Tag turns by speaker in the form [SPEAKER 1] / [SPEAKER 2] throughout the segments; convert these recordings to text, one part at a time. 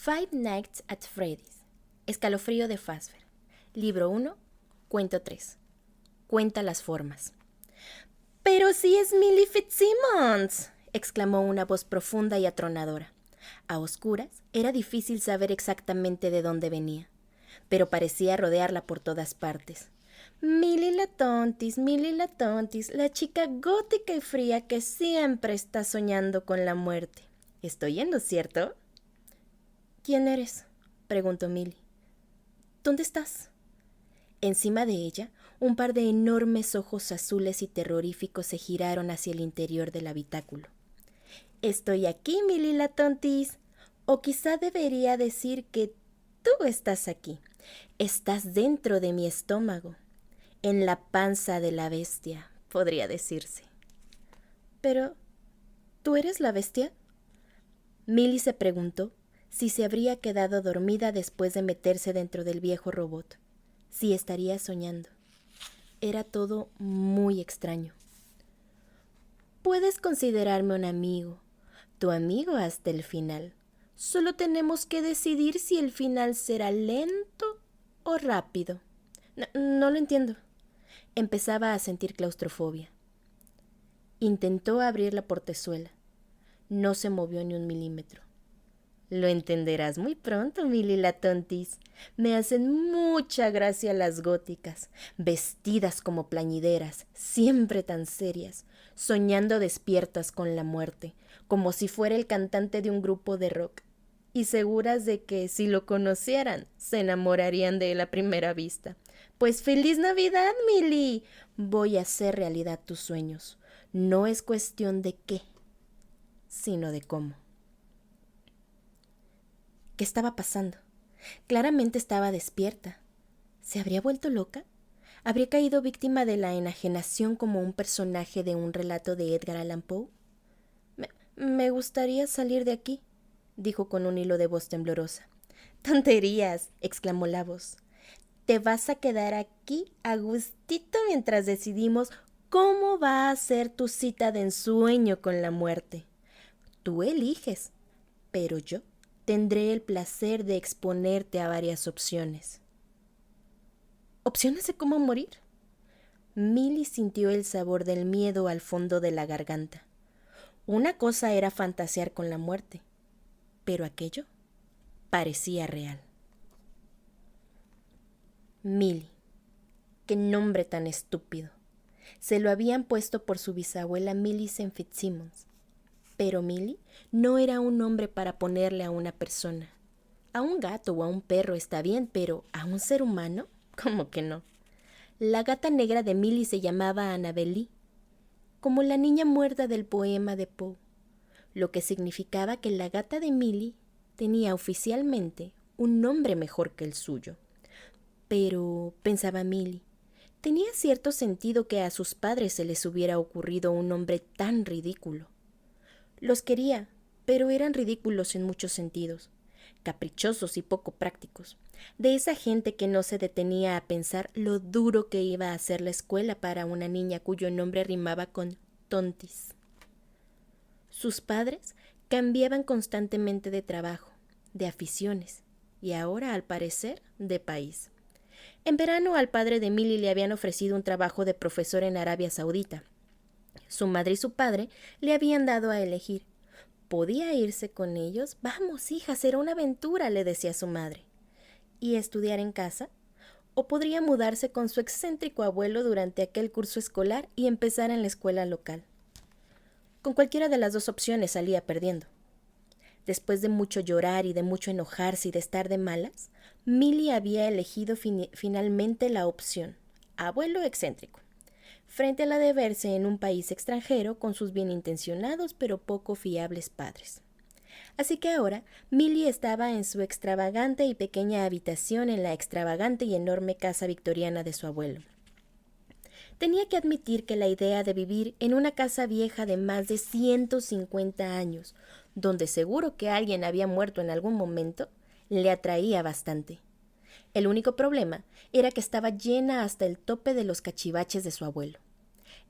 [SPEAKER 1] Five Nights at Freddy's. Escalofrío de Fazbear. Libro 1, cuento 3. Cuenta las formas. ¡Pero sí es Millie Fitzsimmons!, exclamó una voz profunda y atronadora. A oscuras era difícil saber exactamente de dónde venía, pero parecía rodearla por todas partes. Millie la tontis, la chica gótica y fría que siempre está soñando con la muerte. ¿Estoy en lo cierto? ¿Quién eres?, preguntó Millie. ¿Dónde estás? Encima de ella, un par de enormes ojos azules y terroríficos se giraron hacia el interior del habitáculo. Estoy aquí, Millie la tontis. O quizá debería decir que tú estás aquí. Estás dentro de mi estómago. En la panza de la bestia, podría decirse. Pero, ¿tú eres la bestia? Millie se preguntó si se habría quedado dormida después de meterse dentro del viejo robot, si estaría soñando. Era todo muy extraño. Puedes considerarme un amigo, tu amigo hasta el final. Solo tenemos que decidir si el final será lento o rápido. No lo entiendo. Empezaba a sentir claustrofobia. Intentó abrir la portezuela. No se movió ni un milímetro. Lo entenderás muy pronto, Millie la tontis. Me hacen mucha gracia las góticas, vestidas como plañideras, siempre tan serias, soñando despiertas con la muerte, como si fuera el cantante de un grupo de rock, y seguras de que, si lo conocieran, se enamorarían de él a primera vista. Pues ¡feliz Navidad, Millie! Voy a hacer realidad tus sueños. No es cuestión de qué, sino de cómo. ¿Qué estaba pasando? Claramente estaba despierta. ¿Se habría vuelto loca? ¿Habría caído víctima de la enajenación como un personaje de un relato de Edgar Allan Poe? Me gustaría salir de aquí, dijo con un hilo de voz temblorosa. ¡Tonterías!, exclamó la voz. Te vas a quedar aquí a gustito mientras decidimos cómo va a ser tu cita de ensueño con la muerte. Tú eliges, pero yo tendré el placer de exponerte a varias opciones. ¿Opciones de cómo morir? Millie sintió el sabor del miedo al fondo de la garganta. Una cosa era fantasear con la muerte, pero aquello parecía real. Millie. ¡Qué nombre tan estúpido! Se lo habían puesto por su bisabuela Millicent Fitzsimmons. Pero Millie no era un nombre para ponerle a una persona. A un gato o a un perro está bien, pero ¿a un ser humano? ¿Cómo que no? La gata negra de Millie se llamaba Annabel Lee, como la niña muerta del poema de Poe, lo que significaba que la gata de Millie tenía oficialmente un nombre mejor que el suyo. Pero, pensaba Millie, tenía cierto sentido que a sus padres se les hubiera ocurrido un nombre tan ridículo. Los quería, pero eran ridículos en muchos sentidos, caprichosos y poco prácticos, de esa gente que no se detenía a pensar lo duro que iba a ser la escuela para una niña cuyo nombre rimaba con tontis. Sus padres cambiaban constantemente de trabajo, de aficiones, y ahora, al parecer, de país. En verano al padre de Millie le habían ofrecido un trabajo de profesor en Arabia Saudita. Su madre y su padre le habían dado a elegir. ¿Podía irse con ellos? Vamos, hija, será una aventura, le decía su madre. ¿Y estudiar en casa? ¿O podría mudarse con su excéntrico abuelo durante aquel curso escolar y empezar en la escuela local? Con cualquiera de las dos opciones salía perdiendo. Después de mucho llorar y de mucho enojarse y de estar de malas, Millie había elegido finalmente la opción abuelo excéntrico, frente a la de verse en un país extranjero con sus bien intencionados pero poco fiables padres. Así que ahora Millie estaba en su extravagante y pequeña habitación en la extravagante y enorme casa victoriana de su abuelo. Tenía que admitir que la idea de vivir en una casa vieja de más de 150 años, donde seguro que alguien había muerto en algún momento, le atraía bastante. El único problema era que estaba llena hasta el tope de los cachivaches de su abuelo.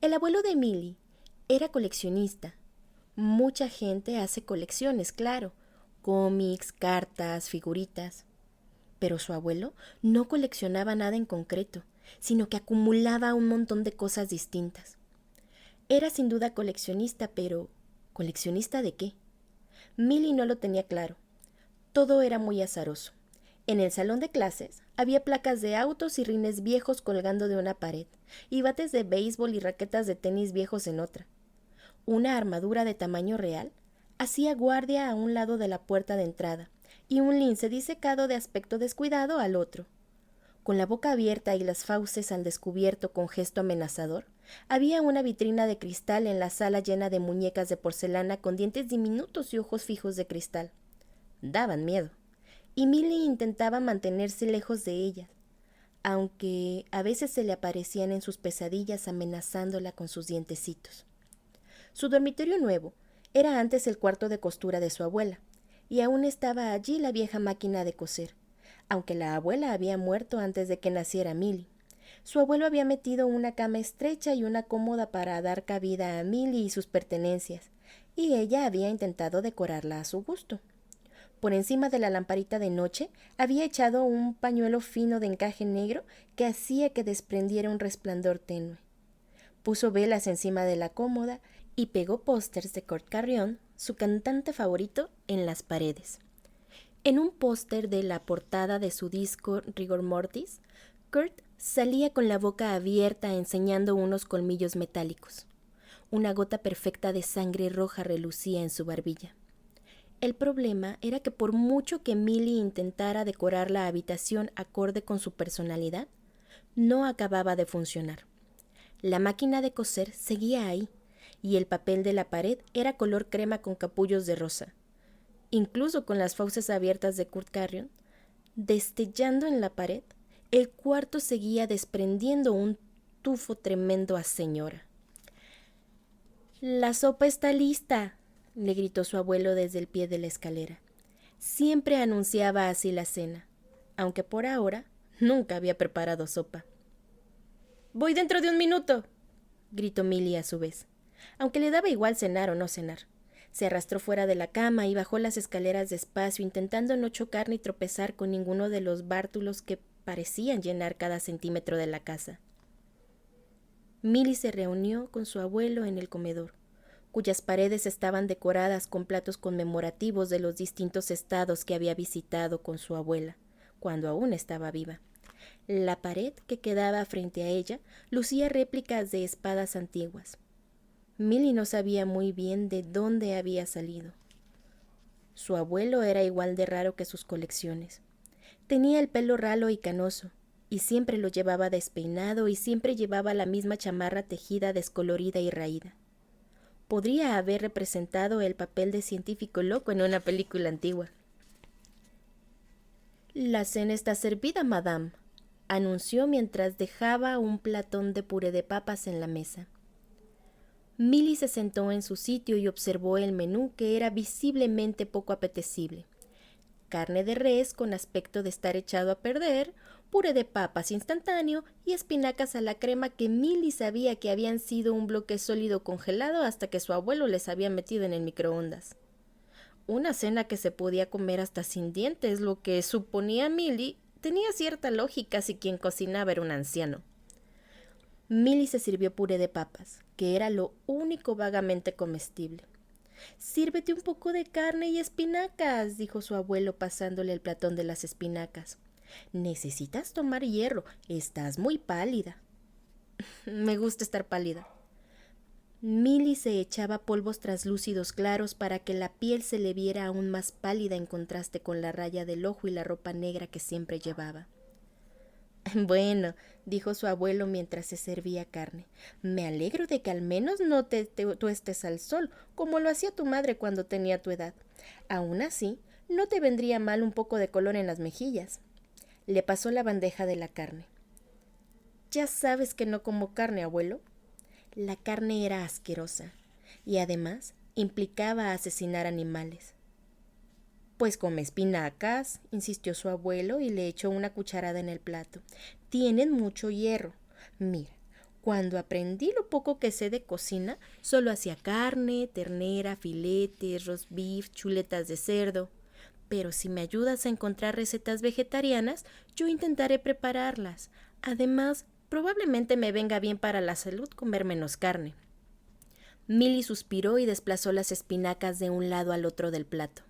[SPEAKER 1] El abuelo de Millie era coleccionista. Mucha gente hace colecciones, claro, cómics, cartas, figuritas. Pero su abuelo no coleccionaba nada en concreto, sino que acumulaba un montón de cosas distintas. Era sin duda coleccionista, pero ¿coleccionista de qué? Milly no lo tenía claro. Todo era muy azaroso. En el salón de clases había placas de autos y rines viejos colgando de una pared, y bates de béisbol y raquetas de tenis viejos en otra. Una armadura de tamaño real hacía guardia a un lado de la puerta de entrada, y un lince disecado de aspecto descuidado al otro. Con la boca abierta y las fauces al descubierto con gesto amenazador, había una vitrina de cristal en la sala llena de muñecas de porcelana con dientes diminutos y ojos fijos de cristal. Daban miedo, y Milly intentaba mantenerse lejos de ellas, aunque a veces se le aparecían en sus pesadillas amenazándola con sus dientecitos. Su dormitorio nuevo era antes el cuarto de costura de su abuela, y aún estaba allí la vieja máquina de coser, aunque la abuela había muerto antes de que naciera Milly. Su abuelo había metido una cama estrecha y una cómoda para dar cabida a Milly y sus pertenencias, y ella había intentado decorarla a su gusto. Por encima de la lamparita de noche había echado un pañuelo fino de encaje negro que hacía que desprendiera un resplandor tenue. Puso velas encima de la cómoda y pegó pósters de Kurt Carrión, su cantante favorito, en las paredes. En un póster de la portada de su disco Rigor Mortis, Kurt salía con la boca abierta enseñando unos colmillos metálicos. Una gota perfecta de sangre roja relucía en su barbilla. El problema era que por mucho que Milly intentara decorar la habitación acorde con su personalidad, no acababa de funcionar. La máquina de coser seguía ahí, y el papel de la pared era color crema con capullos de rosa. Incluso con las fauces abiertas de Kurt Carrión, destellando en la pared, el cuarto seguía desprendiendo un tufo tremendo a señora. «¡La sopa está lista!», le gritó su abuelo desde el pie de la escalera. Siempre anunciaba así la cena, aunque por ahora nunca había preparado sopa. «¡Voy dentro de un minuto!», gritó Milly a su vez, aunque le daba igual cenar o no cenar. Se arrastró fuera de la cama y bajó las escaleras despacio, intentando no chocar ni tropezar con ninguno de los bártulos que parecían llenar cada centímetro de la casa. Milly se reunió con su abuelo en el comedor, cuyas paredes estaban decoradas con platos conmemorativos de los distintos estados que había visitado con su abuela, cuando aún estaba viva. La pared que quedaba frente a ella lucía réplicas de espadas antiguas. Milly no sabía muy bien de dónde había salido. Su abuelo era igual de raro que sus colecciones. Tenía el pelo ralo y canoso, y siempre lo llevaba despeinado y siempre llevaba la misma chamarra tejida, descolorida y raída. Podría haber representado el papel de científico loco en una película antigua. «La cena está servida, madame», anunció mientras dejaba un platón de puré de papas en la mesa. Milly se sentó en su sitio y observó el menú, que era visiblemente poco apetecible. Carne de res con aspecto de estar echado a perder, puré de papas instantáneo y espinacas a la crema que Milly sabía que habían sido un bloque sólido congelado hasta que su abuelo les había metido en el microondas. Una cena que se podía comer hasta sin dientes, lo que suponía Milly tenía cierta lógica si quien cocinaba era un anciano. Milly se sirvió puré de papas, que era lo único vagamente comestible. «Sírvete un poco de carne y espinacas», dijo su abuelo pasándole el platón de las espinacas. «Necesitas tomar hierro, estás muy pálida». «Me gusta estar pálida». Milly se echaba polvos translúcidos claros para que la piel se le viera aún más pálida en contraste con la raya del ojo y la ropa negra que siempre llevaba. «Bueno», dijo su abuelo mientras se servía carne, «me alegro de que al menos no te tuestes al sol, como lo hacía tu madre cuando tenía tu edad. Aún así, no te vendría mal un poco de color en las mejillas». Le pasó la bandeja de la carne. «Ya sabes que no como carne, abuelo». La carne era asquerosa, y además implicaba asesinar animales. «Pues come espinacas», insistió su abuelo y le echó una cucharada en el plato. «Tienen mucho hierro. Mira, cuando aprendí lo poco que sé de cocina, solo hacía carne, ternera, filetes, roast beef, chuletas de cerdo. pero si me ayudas a encontrar recetas vegetarianas, yo intentaré prepararlas. Además, probablemente me venga bien para la salud comer menos carne. Milly suspiró y desplazó las espinacas de un lado al otro del plato.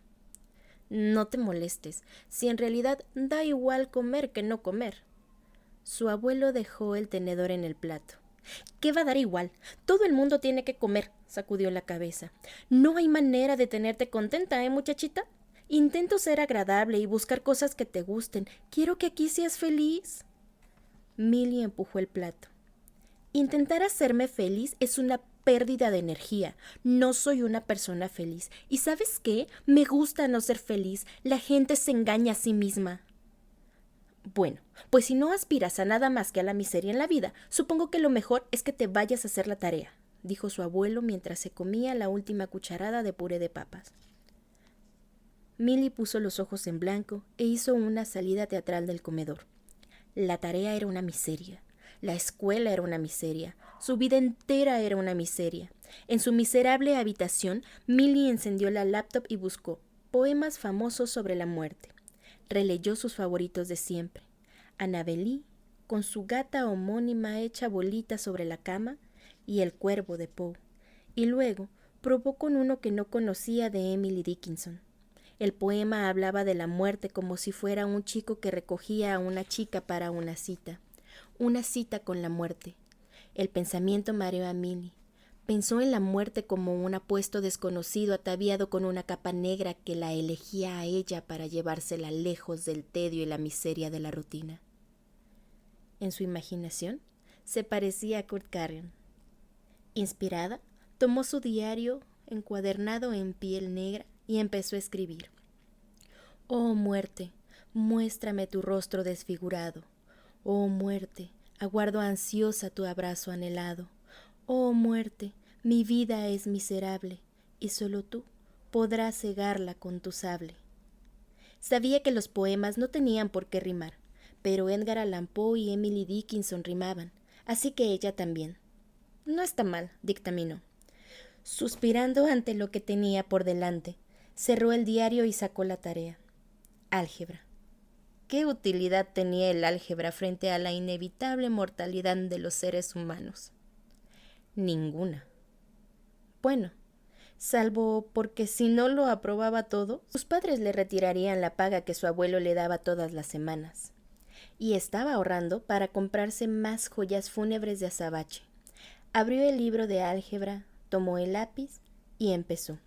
[SPEAKER 1] No te molestes, si en realidad da igual comer que no comer. Su abuelo dejó el tenedor en el plato. ¿Qué va a dar igual? Todo el mundo tiene que comer, sacudió la cabeza. No hay manera de tenerte contenta, muchachita? Intento ser agradable y buscar cosas que te gusten. Quiero que aquí seas feliz. Milly empujó el plato. Intentar hacerme feliz es una pérdida de energía. No soy una persona feliz. ¿Y sabes qué? Me gusta no ser feliz. La gente se engaña a sí misma. Bueno, pues si no aspiras a nada más que a la miseria en la vida, supongo que lo mejor es que te vayas a hacer la tarea, dijo su abuelo mientras se comía la última cucharada de puré de papas. Milly puso los ojos en blanco e hizo una salida teatral del comedor. La tarea era una miseria. La escuela era una miseria. Su vida entera era una miseria. En su miserable habitación, Milly encendió la laptop y buscó poemas famosos sobre la muerte. Releyó sus favoritos de siempre. Annabel Lee, con su gata homónima hecha bolita sobre la cama, y El cuervo de Poe. Y luego probó con uno que no conocía de Emily Dickinson. El poema hablaba de la muerte como si fuera un chico que recogía a una chica para una cita con la muerte. El pensamiento mareó a Milly. Pensó en la muerte como un apuesto desconocido ataviado con una capa negra que la elegía a ella para llevársela lejos del tedio y la miseria de la rutina. En su imaginación, se parecía a Kurt Carrion. Inspirada, tomó su diario encuadernado en piel negra y empezó a escribir. Oh muerte, muéstrame tu rostro desfigurado. Oh muerte, aguardo ansiosa tu abrazo anhelado. Oh muerte, mi vida es miserable, y solo tú podrás cegarla con tu sable. Sabía que los poemas no tenían por qué rimar, pero Edgar Allan Poe y Emily Dickinson rimaban, así que ella también. No está mal, dictaminó. Suspirando ante lo que tenía por delante, cerró el diario y sacó la tarea. Álgebra. ¿Qué utilidad tenía el álgebra frente a la inevitable mortalidad de los seres humanos? Ninguna. Bueno, salvo porque si no lo aprobaba todo, sus padres le retirarían la paga que su abuelo le daba todas las semanas. Y estaba ahorrando para comprarse más joyas fúnebres de azabache. Abrió el libro de álgebra, tomó el lápiz y empezó.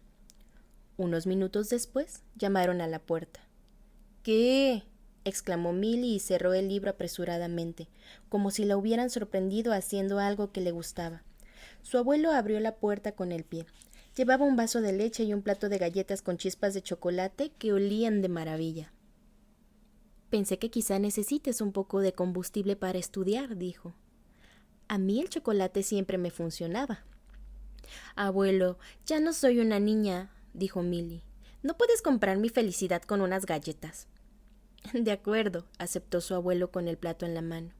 [SPEAKER 1] Unos minutos después llamaron a la puerta. ¿Qué? Exclamó Milly y cerró el libro apresuradamente, como si la hubieran sorprendido haciendo algo que le gustaba. Su abuelo abrió la puerta con el pie. Llevaba un vaso de leche y un plato de galletas con chispas de chocolate que olían de maravilla. Pensé que quizá necesites un poco de combustible para estudiar, dijo. A mí el chocolate siempre me funcionaba. Abuelo, ya no soy una niña, dijo Milly. No puedes comprar mi felicidad con unas galletas. De acuerdo, aceptó su abuelo con el plato en la mano.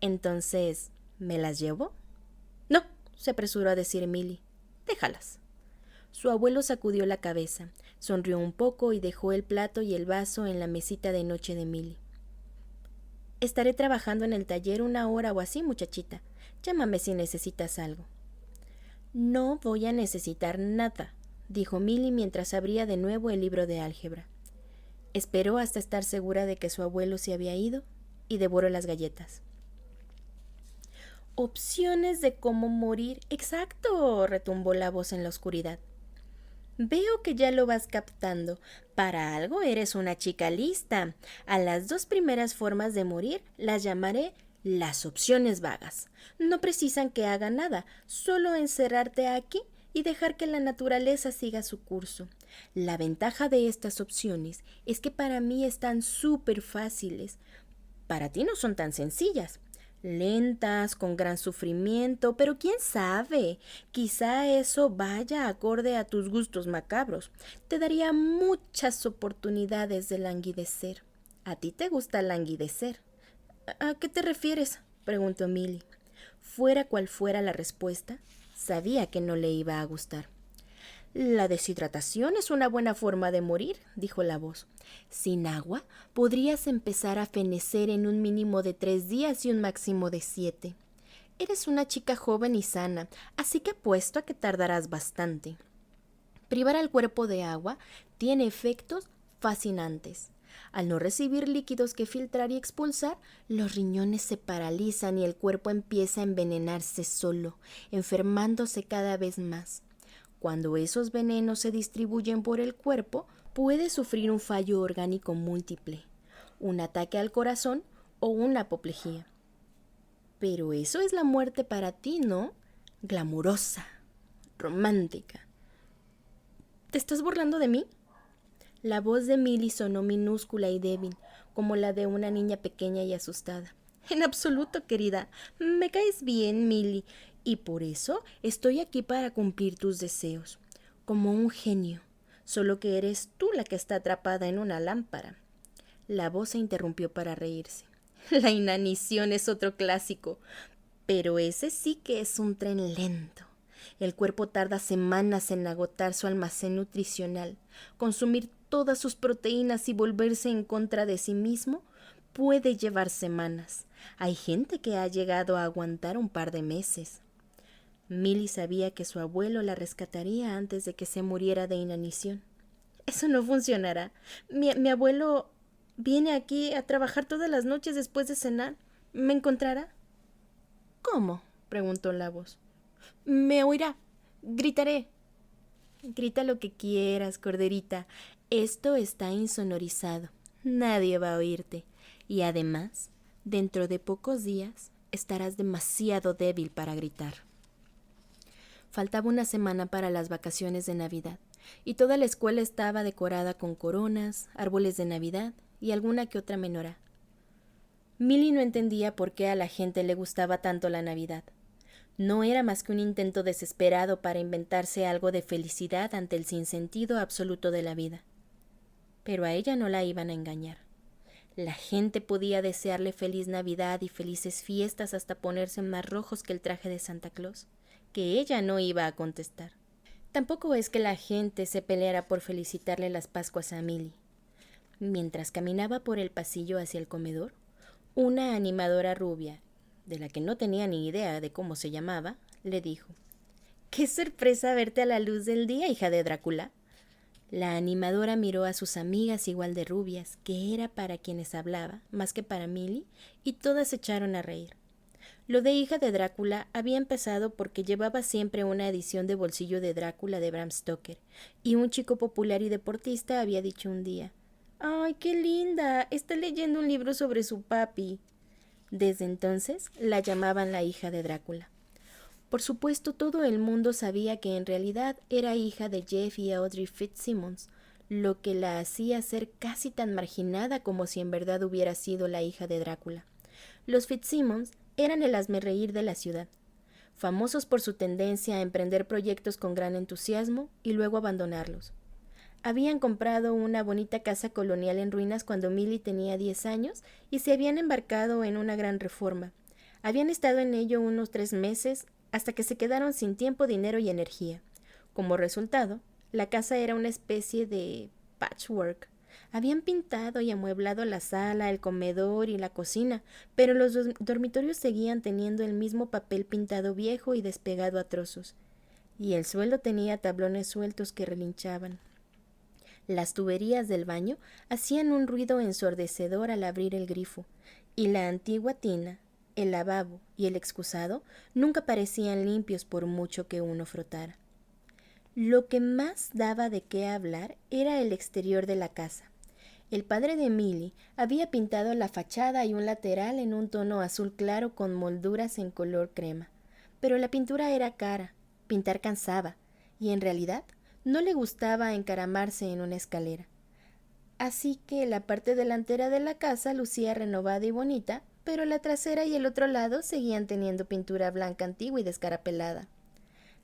[SPEAKER 1] Entonces, ¿me las llevo? No, se apresuró a decir Milly. Déjalas. Su abuelo sacudió la cabeza, sonrió un poco y dejó el plato y el vaso en la mesita de noche de Milly. Estaré trabajando en el taller 1 hora o así, muchachita. Llámame si necesitas algo. No voy a necesitar nada, dijo Milly mientras abría de nuevo el libro de álgebra. Esperó hasta estar segura de que su abuelo se había ido y devoró las galletas. Opciones de cómo morir. Exacto, retumbó la voz en la oscuridad. Veo que ya lo vas captando. Para algo eres una chica lista. A las 2 primeras formas de morir las llamaré las opciones vagas. No precisan que haga nada, solo encerrarte aquí y dejar que la naturaleza siga su curso. La ventaja de estas opciones es que para mí están súper fáciles. Para ti no son tan sencillas. Lentas, con gran sufrimiento, pero quién sabe, quizá eso vaya acorde a tus gustos macabros. Te daría muchas oportunidades de languidecer. ¿A ti te gusta languidecer? ¿A qué te refieres?, preguntó Milly. Fuera cual fuera la respuesta, sabía que no le iba a gustar. La deshidratación es una buena forma de morir, dijo la voz. Sin agua podrías empezar a fenecer en un mínimo de 3 días y un máximo de 7. Eres una chica joven y sana, así que apuesto a que tardarás bastante. Privar al cuerpo de agua tiene efectos fascinantes. Al no recibir líquidos que filtrar y expulsar, los riñones se paralizan y el cuerpo empieza a envenenarse solo, enfermándose cada vez más. Cuando esos venenos se distribuyen por el cuerpo, puede sufrir un fallo orgánico múltiple, un ataque al corazón o una apoplejía. Pero eso es la muerte para ti, ¿no? Glamurosa, romántica. ¿Te estás burlando de mí? La voz de Milly sonó minúscula y débil, como la de una niña pequeña y asustada. En absoluto, querida. Me caes bien, Milly, y por eso estoy aquí para cumplir tus deseos, como un genio, solo que eres tú la que está atrapada en una lámpara. La voz se interrumpió para reírse. La inanición es otro clásico, pero ese sí que es un tren lento. El cuerpo tarda semanas en agotar su almacén nutricional. Consumir todas sus proteínas y volverse en contra de sí mismo puede llevar semanas. Hay gente que ha llegado a aguantar un par de meses. Milly sabía que su abuelo la rescataría antes de que se muriera de inanición. Eso no funcionará. Mi abuelo viene aquí a trabajar todas las noches después de cenar. ¿Me encontrará? ¿Cómo? Preguntó la voz. Me oirá. Gritaré. Grita lo que quieras, corderita. Esto está insonorizado. Nadie va a oírte. Y además, dentro de pocos días, estarás demasiado débil para gritar. Faltaba una semana para las vacaciones de Navidad, y toda la escuela estaba decorada con coronas, árboles de Navidad y alguna que otra menorá. Milly no entendía por qué a la gente le gustaba tanto la Navidad. No era más que un intento desesperado para inventarse algo de felicidad ante el sinsentido absoluto de la vida. Pero a ella no la iban a engañar. La gente podía desearle feliz Navidad y felices fiestas hasta ponerse más rojos que el traje de Santa Claus, que ella no iba a contestar. Tampoco es que la gente se peleara por felicitarle las Pascuas a Milly. Mientras caminaba por el pasillo hacia el comedor, una animadora rubia, de la que no tenía ni idea de cómo se llamaba, le dijo: «¡Qué sorpresa verte a la luz del día, hija de Drácula!». La animadora miró a sus amigas igual de rubias, que era para quienes hablaba, más que para Milly, y todas se echaron a reír. Lo de hija de Drácula había empezado porque llevaba siempre una edición de bolsillo de Drácula de Bram Stoker, y un chico popular y deportista había dicho un día: «¡Ay, qué linda! Está leyendo un libro sobre su papi». Desde entonces la llamaban la hija de Drácula. Por supuesto, todo el mundo sabía que en realidad era hija de Jeff y Audrey Fitzsimmons, lo que la hacía ser casi tan marginada como si en verdad hubiera sido la hija de Drácula. Los Fitzsimmons eran el hazmerreír de la ciudad, famosos por su tendencia a emprender proyectos con gran entusiasmo y luego abandonarlos. Habían comprado una bonita casa colonial en ruinas cuando Milly tenía 10 años y se habían embarcado en una gran reforma. Habían estado en ello unos 3 meses hasta que se quedaron sin tiempo, dinero y energía. Como resultado, la casa era una especie de patchwork. Habían pintado y amueblado la sala, el comedor y la cocina, pero los dormitorios seguían teniendo el mismo papel pintado viejo y despegado a trozos. Y el suelo tenía tablones sueltos que relinchaban. Las tuberías del baño hacían un ruido ensordecedor al abrir el grifo, y la antigua tina, el lavabo y el excusado nunca parecían limpios por mucho que uno frotara. Lo que más daba de qué hablar era el exterior de la casa. El padre de Milly había pintado la fachada y un lateral en un tono azul claro con molduras en color crema, pero la pintura era cara, pintar cansaba, y en realidad no le gustaba encaramarse en una escalera. Así que la parte delantera de la casa lucía renovada y bonita, pero la trasera y el otro lado seguían teniendo pintura blanca antigua y descarapelada.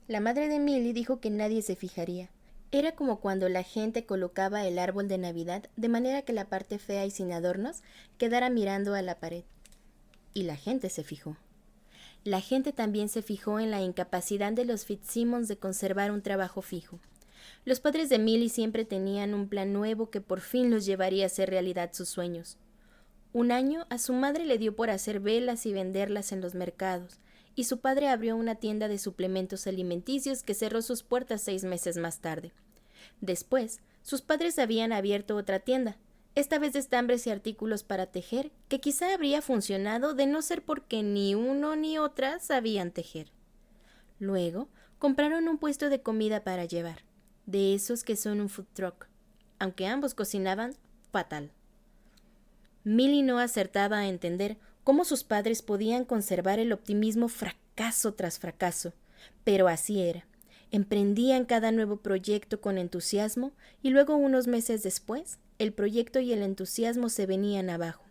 [SPEAKER 1] La madre de Milly dijo que nadie se fijaría. Era como cuando la gente colocaba el árbol de Navidad de manera que la parte fea y sin adornos quedara mirando a la pared. Y la gente se fijó. La gente también se fijó en la incapacidad de los Fitzsimmons de conservar un trabajo fijo. Los padres de Millie siempre tenían un plan nuevo que por fin los llevaría a hacer realidad sus sueños. Un año a su madre le dio por hacer velas y venderlas en los mercados, y su padre abrió una tienda de suplementos alimenticios que cerró sus puertas 6 meses más tarde. Después, sus padres habían abierto otra tienda, esta vez de estambres y artículos para tejer, que quizá habría funcionado de no ser porque ni uno ni otra sabían tejer. Luego, compraron un puesto de comida para llevar, de esos que son un food truck, aunque ambos cocinaban fatal. Millie no acertaba a entender cómo sus padres podían conservar el optimismo fracaso tras fracaso, pero así era. Emprendían cada nuevo proyecto con entusiasmo y luego, unos meses después, el proyecto y el entusiasmo se venían abajo.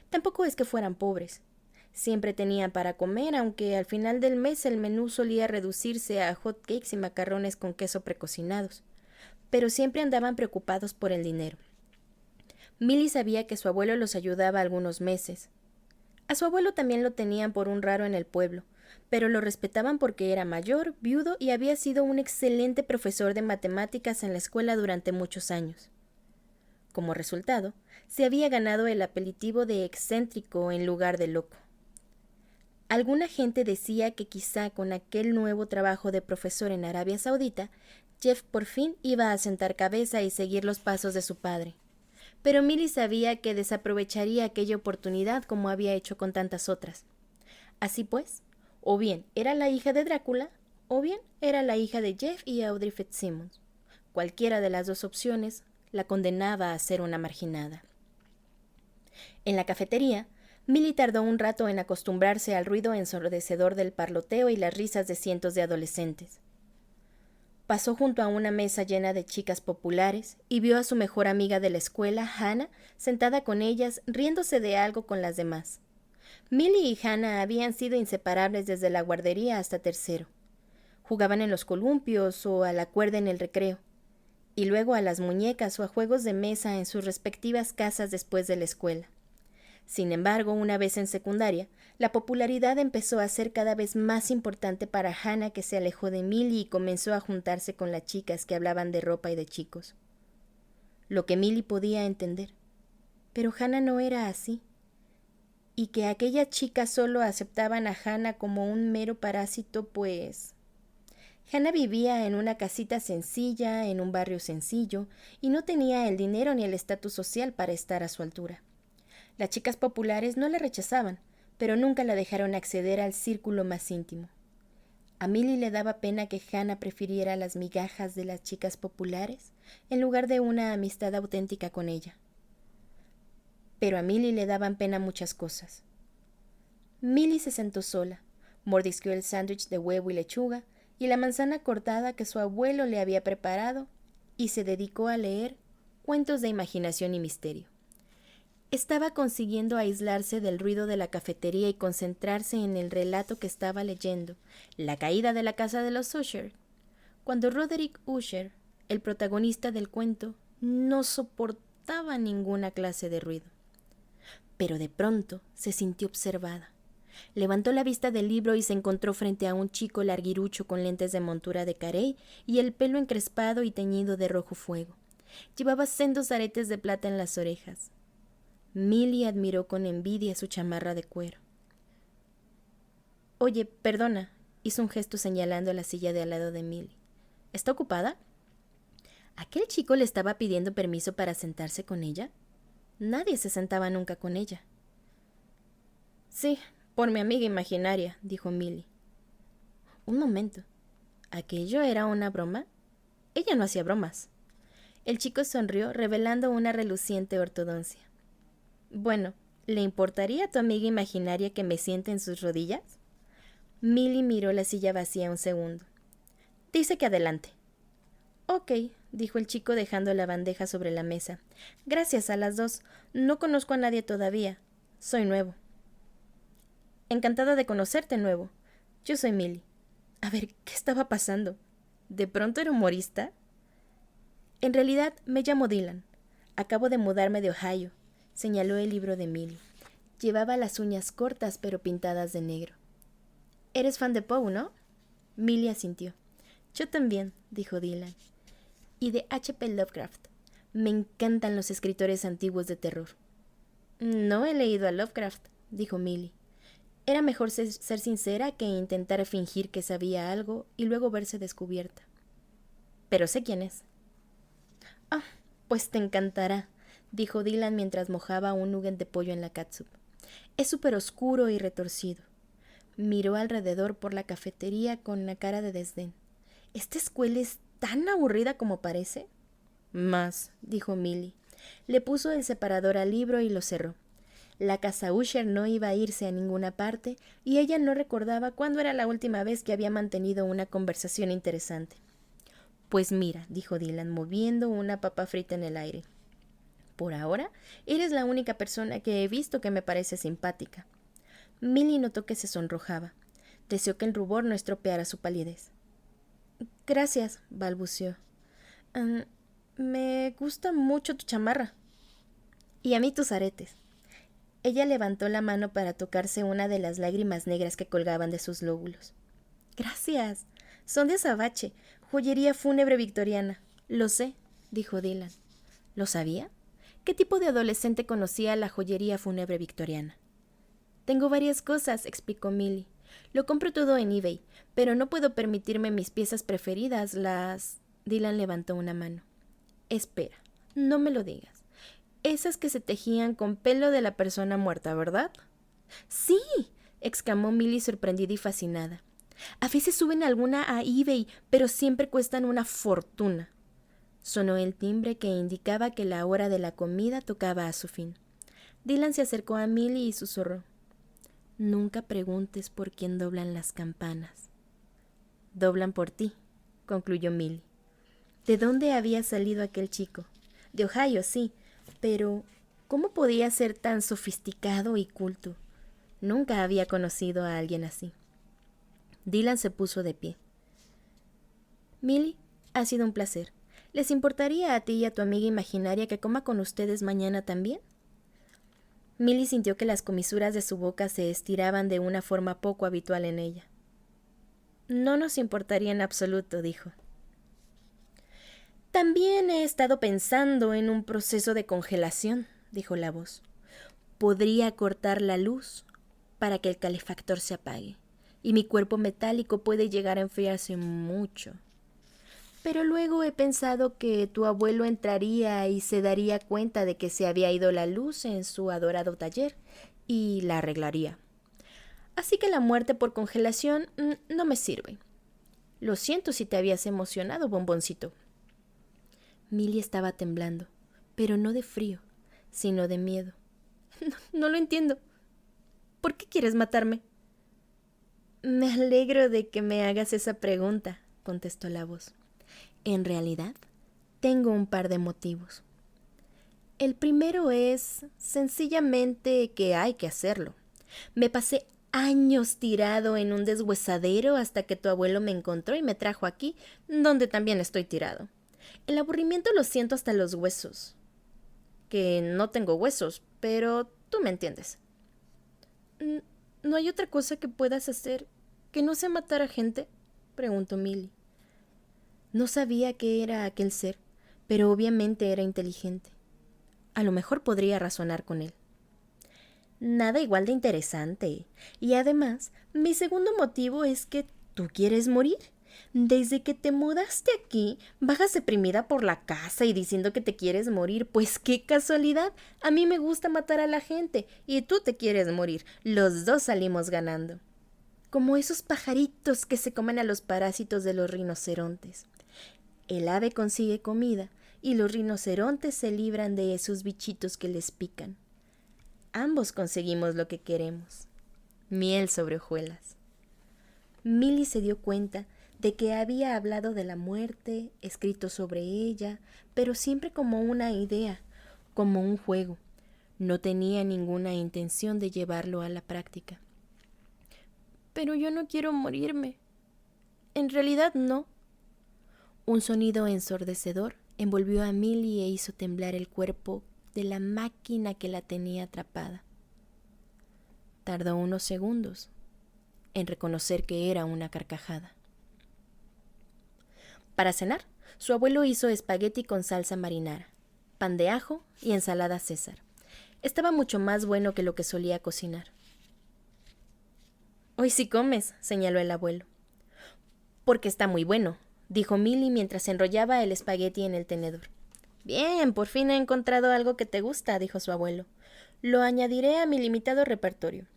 [SPEAKER 1] Tampoco es que fueran pobres. Siempre tenían para comer, aunque al final del mes el menú solía reducirse a hot cakes y macarrones con queso precocinados. Pero siempre andaban preocupados por el dinero. Millie sabía que su abuelo los ayudaba algunos meses. A su abuelo también lo tenían por un raro en el pueblo, pero lo respetaban porque era mayor, viudo y había sido un excelente profesor de matemáticas en la escuela durante muchos años. Como resultado, se había ganado el apelativo de excéntrico en lugar de loco. Alguna gente decía que quizá con aquel nuevo trabajo de profesor en Arabia Saudita, Jeff por fin iba a sentar cabeza y seguir los pasos de su padre. Pero Millie sabía que desaprovecharía aquella oportunidad como había hecho con tantas otras. Así pues, o bien era la hija de Drácula, o bien era la hija de Jeff y Audrey Fitzsimmons. Cualquiera de las dos opciones la condenaba a ser una marginada. En la cafetería, Millie tardó un rato en acostumbrarse al ruido ensordecedor del parloteo y las risas de cientos de adolescentes. Pasó junto a una mesa llena de chicas populares y vio a su mejor amiga de la escuela, Hannah, sentada con ellas, riéndose de algo con las demás. Millie y Hannah habían sido inseparables desde la guardería hasta tercero. Jugaban en los columpios o a la cuerda en el recreo, y luego a las muñecas o a juegos de mesa en sus respectivas casas después de la escuela. Sin embargo, una vez en secundaria, la popularidad empezó a ser cada vez más importante para Hannah, que se alejó de Millie y comenzó a juntarse con las chicas que hablaban de ropa y de chicos. Lo que Millie podía entender. Pero Hannah no era así. Y que aquellas chicas solo aceptaban a Hannah como un mero parásito, pues... Hannah vivía en una casita sencilla, en un barrio sencillo, y no tenía el dinero ni el estatus social para estar a su altura. Las chicas populares no la rechazaban, pero nunca la dejaron acceder al círculo más íntimo. A Millie le daba pena que Hannah prefiriera las migajas de las chicas populares en lugar de una amistad auténtica con ella. Pero a Millie le daban pena muchas cosas. Millie se sentó sola, mordisqueó el sándwich de huevo y lechuga y la manzana cortada que su abuelo le había preparado y se dedicó a leer cuentos de imaginación y misterio. Estaba consiguiendo aislarse del ruido de la cafetería y concentrarse en el relato que estaba leyendo, La caída de la casa de los Usher, cuando Roderick Usher, el protagonista del cuento, no soportaba ninguna clase de ruido. Pero de pronto se sintió observada. Levantó la vista del libro y se encontró frente a un chico larguirucho con lentes de montura de carey y el pelo encrespado y teñido de rojo fuego. Llevaba sendos aretes de plata en las orejas. Millie admiró con envidia su chamarra de cuero. «Oye, perdona», hizo un gesto señalando a la silla de al lado de Millie. «¿Está ocupada?» ¿Aquel chico le estaba pidiendo permiso para sentarse con ella? Nadie se sentaba nunca con ella. «Sí, por mi amiga imaginaria», dijo Millie. Un momento. ¿Aquello era una broma? Ella no hacía bromas. El chico sonrió, revelando una reluciente ortodoncia. «Bueno, ¿le importaría a tu amiga imaginaria que me siente en sus rodillas?» Millie miró la silla vacía un segundo. «Dice que adelante». «Ok», dijo el chico dejando la bandeja sobre la mesa. «Gracias a las dos. No conozco a nadie todavía. Soy nuevo». «Encantada de conocerte, nuevo. Yo soy Millie». A ver, ¿qué estaba pasando? ¿De pronto era humorista? «En realidad, me llamo Dylan. Acabo de mudarme de Ohio», señaló el libro de Millie. Llevaba las uñas cortas pero pintadas de negro. «Eres fan de Poe, ¿no?» Millie asintió. «Yo también», dijo Dylan. y de H.P. Lovecraft. Me encantan los escritores antiguos de terror. No he leído a Lovecraft, dijo Milly. Era mejor ser sincera que intentar fingir que sabía algo y luego verse descubierta. Pero sé quién es. Ah, pues te encantará, dijo Dylan mientras mojaba un nugget de pollo en la catsup. Es súper oscuro y retorcido. Miró alrededor por la cafetería con una cara de desdén. ¿Esta escuela es tan aburrida como parece? Más, dijo Milly. Le puso el separador al libro y lo cerró. La casa Usher no iba a irse a ninguna parte y ella no recordaba cuándo era la última vez que había mantenido una conversación interesante. Pues mira, dijo Dylan, moviendo una papa frita en el aire. Por ahora, eres la única persona que he visto que me parece simpática. Milly notó que se sonrojaba. Deseó que el rubor no estropeara su palidez. Gracias, balbuceó. Me gusta mucho tu chamarra. Y a mí tus aretes. Ella levantó la mano para tocarse una de las lágrimas negras que colgaban de sus lóbulos. Gracias. Son de azabache, joyería fúnebre victoriana. Lo sé, dijo Dylan. ¿Lo sabía? ¿Qué tipo de adolescente conocía la joyería fúnebre victoriana? Tengo varias cosas, explicó Milly. Lo compro todo en eBay, pero no puedo permitirme mis piezas preferidas, las... Dylan levantó una mano. Espera, no me lo digas. Esas que se tejían con pelo de la persona muerta, ¿verdad? ¡Sí! Exclamó Milly sorprendida y fascinada. A veces suben alguna a eBay, pero siempre cuestan una fortuna. Sonó el timbre que indicaba que la hora de la comida tocaba a su fin. Dylan se acercó a Milly y susurró. Nunca preguntes por quién doblan las campanas. Doblan por ti, concluyó Milly. ¿De dónde había salido aquel chico? De Ohio, sí, pero ¿cómo podía ser tan sofisticado y culto? Nunca había conocido a alguien así. Dylan se puso de pie. Milly, ha sido un placer. ¿Les importaría a ti y a tu amiga imaginaria que coma con ustedes mañana también? Milly sintió que las comisuras de su boca se estiraban de una forma poco habitual en ella. No nos importaría en absoluto, dijo. También he estado pensando en un proceso de congelación, dijo la voz. Podría cortar la luz para que el calefactor se apague, y mi cuerpo metálico puede llegar a enfriarse mucho. Pero luego he pensado que tu abuelo entraría y se daría cuenta de que se había ido la luz en su adorado taller, y la arreglaría. Así que la muerte por congelación no me sirve. Lo siento si te habías emocionado, bomboncito. Milly estaba temblando, pero no de frío, sino de miedo. No lo entiendo. ¿Por qué quieres matarme? Me alegro de que me hagas esa pregunta, contestó la voz. En realidad, tengo un par de motivos. El primero es sencillamente que hay que hacerlo. Me pasé años tirado en un deshuesadero hasta que tu abuelo me encontró y me trajo aquí, donde también estoy tirado. El aburrimiento lo siento hasta los huesos. Que no tengo huesos, pero tú me entiendes. ¿No hay otra cosa que puedas hacer que no sea matar a gente? Preguntó Milly. No sabía qué era aquel ser, pero obviamente era inteligente. A lo mejor podría razonar con él. Nada igual de interesante. Y además, mi segundo motivo es que tú quieres morir. Desde que te mudaste aquí, bajas deprimida por la casa y diciendo que te quieres morir. Pues qué casualidad. A mí me gusta matar a la gente y tú te quieres morir. Los dos salimos ganando. Como esos pajaritos que se comen a los parásitos de los rinocerontes. El ave consigue comida y los rinocerontes se libran de esos bichitos que les pican. Ambos conseguimos lo que queremos. Miel sobre hojuelas. Milly se dio cuenta de que había hablado de la muerte, escrito sobre ella, pero siempre como una idea, como un juego. No tenía ninguna intención de llevarlo a la práctica. Pero yo no quiero morirme. En realidad no. Un sonido ensordecedor envolvió a Milly e hizo temblar el cuerpo de la máquina que la tenía atrapada. Tardó unos segundos en reconocer que era una carcajada. Para cenar, Su abuelo hizo espagueti con salsa marinara, pan de ajo y ensalada César. Estaba mucho más bueno que lo que solía cocinar. «Hoy sí comes», señaló el abuelo. «Porque está muy bueno», dijo Milly mientras enrollaba el espagueti en el tenedor. «Bien, por fin he encontrado algo que te gusta», dijo su abuelo. «Lo añadiré a mi limitado repertorio.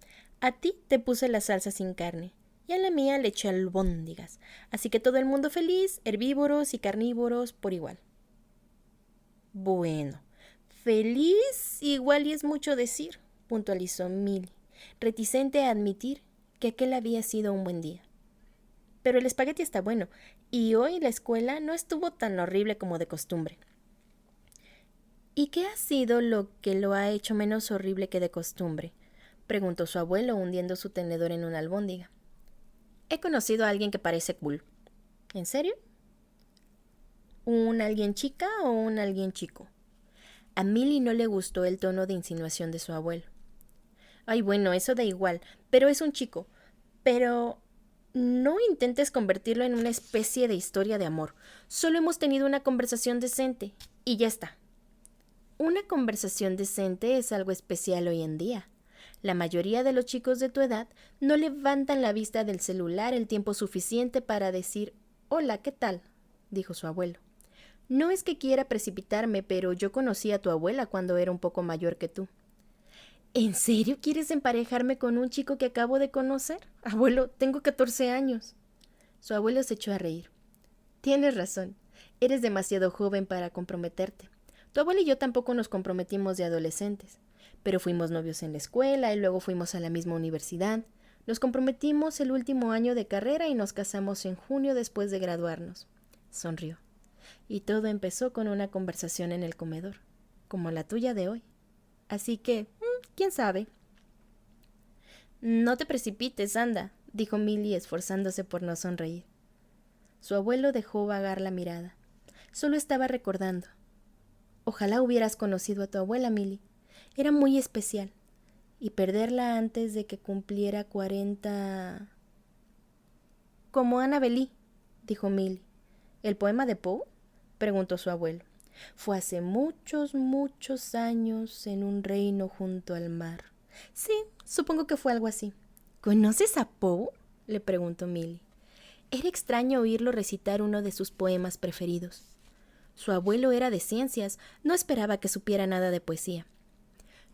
[SPEAKER 1] A ti te puse la salsa sin carne, y a la mía le eché albóndigas, así que todo el mundo feliz, herbívoros y carnívoros por igual». «Bueno, feliz igual y es mucho decir», puntualizó Milly, reticente a admitir que aquel había sido un buen día. «Pero el espagueti está bueno, y hoy la escuela no estuvo tan horrible como de costumbre». «¿Y qué ha sido lo que lo ha hecho menos horrible que de costumbre?», preguntó su abuelo, hundiendo su tenedor en una albóndiga. «He conocido a alguien que parece cool». «¿En serio? ¿Un alguien chica o un alguien chico?». A Milly no le gustó el tono de insinuación de su abuelo. «Ay, bueno, eso da igual, pero es un chico. Pero no intentes convertirlo en una especie de historia de amor. Solo hemos tenido una conversación decente, y ya está». «Una conversación decente es algo especial hoy en día. La mayoría de los chicos de tu edad no levantan la vista del celular el tiempo suficiente para decir «Hola, ¿qué tal?», dijo su abuelo. «No es que quiera precipitarme, pero yo conocí a tu abuela cuando era un poco mayor que tú». «¿En serio quieres emparejarme con un chico que acabo de conocer? Abuelo, tengo 14 años». Su abuelo se echó a reír. «Tienes razón. Eres demasiado joven para comprometerte. Tu abuelo y yo tampoco nos comprometimos de adolescentes, pero fuimos novios en la escuela y luego fuimos a la misma universidad. Nos comprometimos el último año de carrera y nos casamos en junio después de graduarnos». Sonrió. «Y todo empezó con una conversación en el comedor, como la tuya de hoy. Así que, ¿quién sabe?». «No te precipites, anda», dijo Milly, esforzándose por no sonreír. Su abuelo dejó vagar la mirada. Solo estaba recordando. «Ojalá hubieras conocido a tu abuela, Milly. Era muy especial. Y perderla antes de que cumpliera 40... «Como Annabel Lee», dijo Milly. «¿El poema de Poe?», preguntó su abuelo. «Fue hace muchos, muchos años en un reino junto al mar». «Sí, supongo que fue algo así». «¿Conoces a Poe?», le preguntó Milly. Era extraño oírlo recitar uno de sus poemas preferidos. Su abuelo era de ciencias, no esperaba que supiera nada de poesía.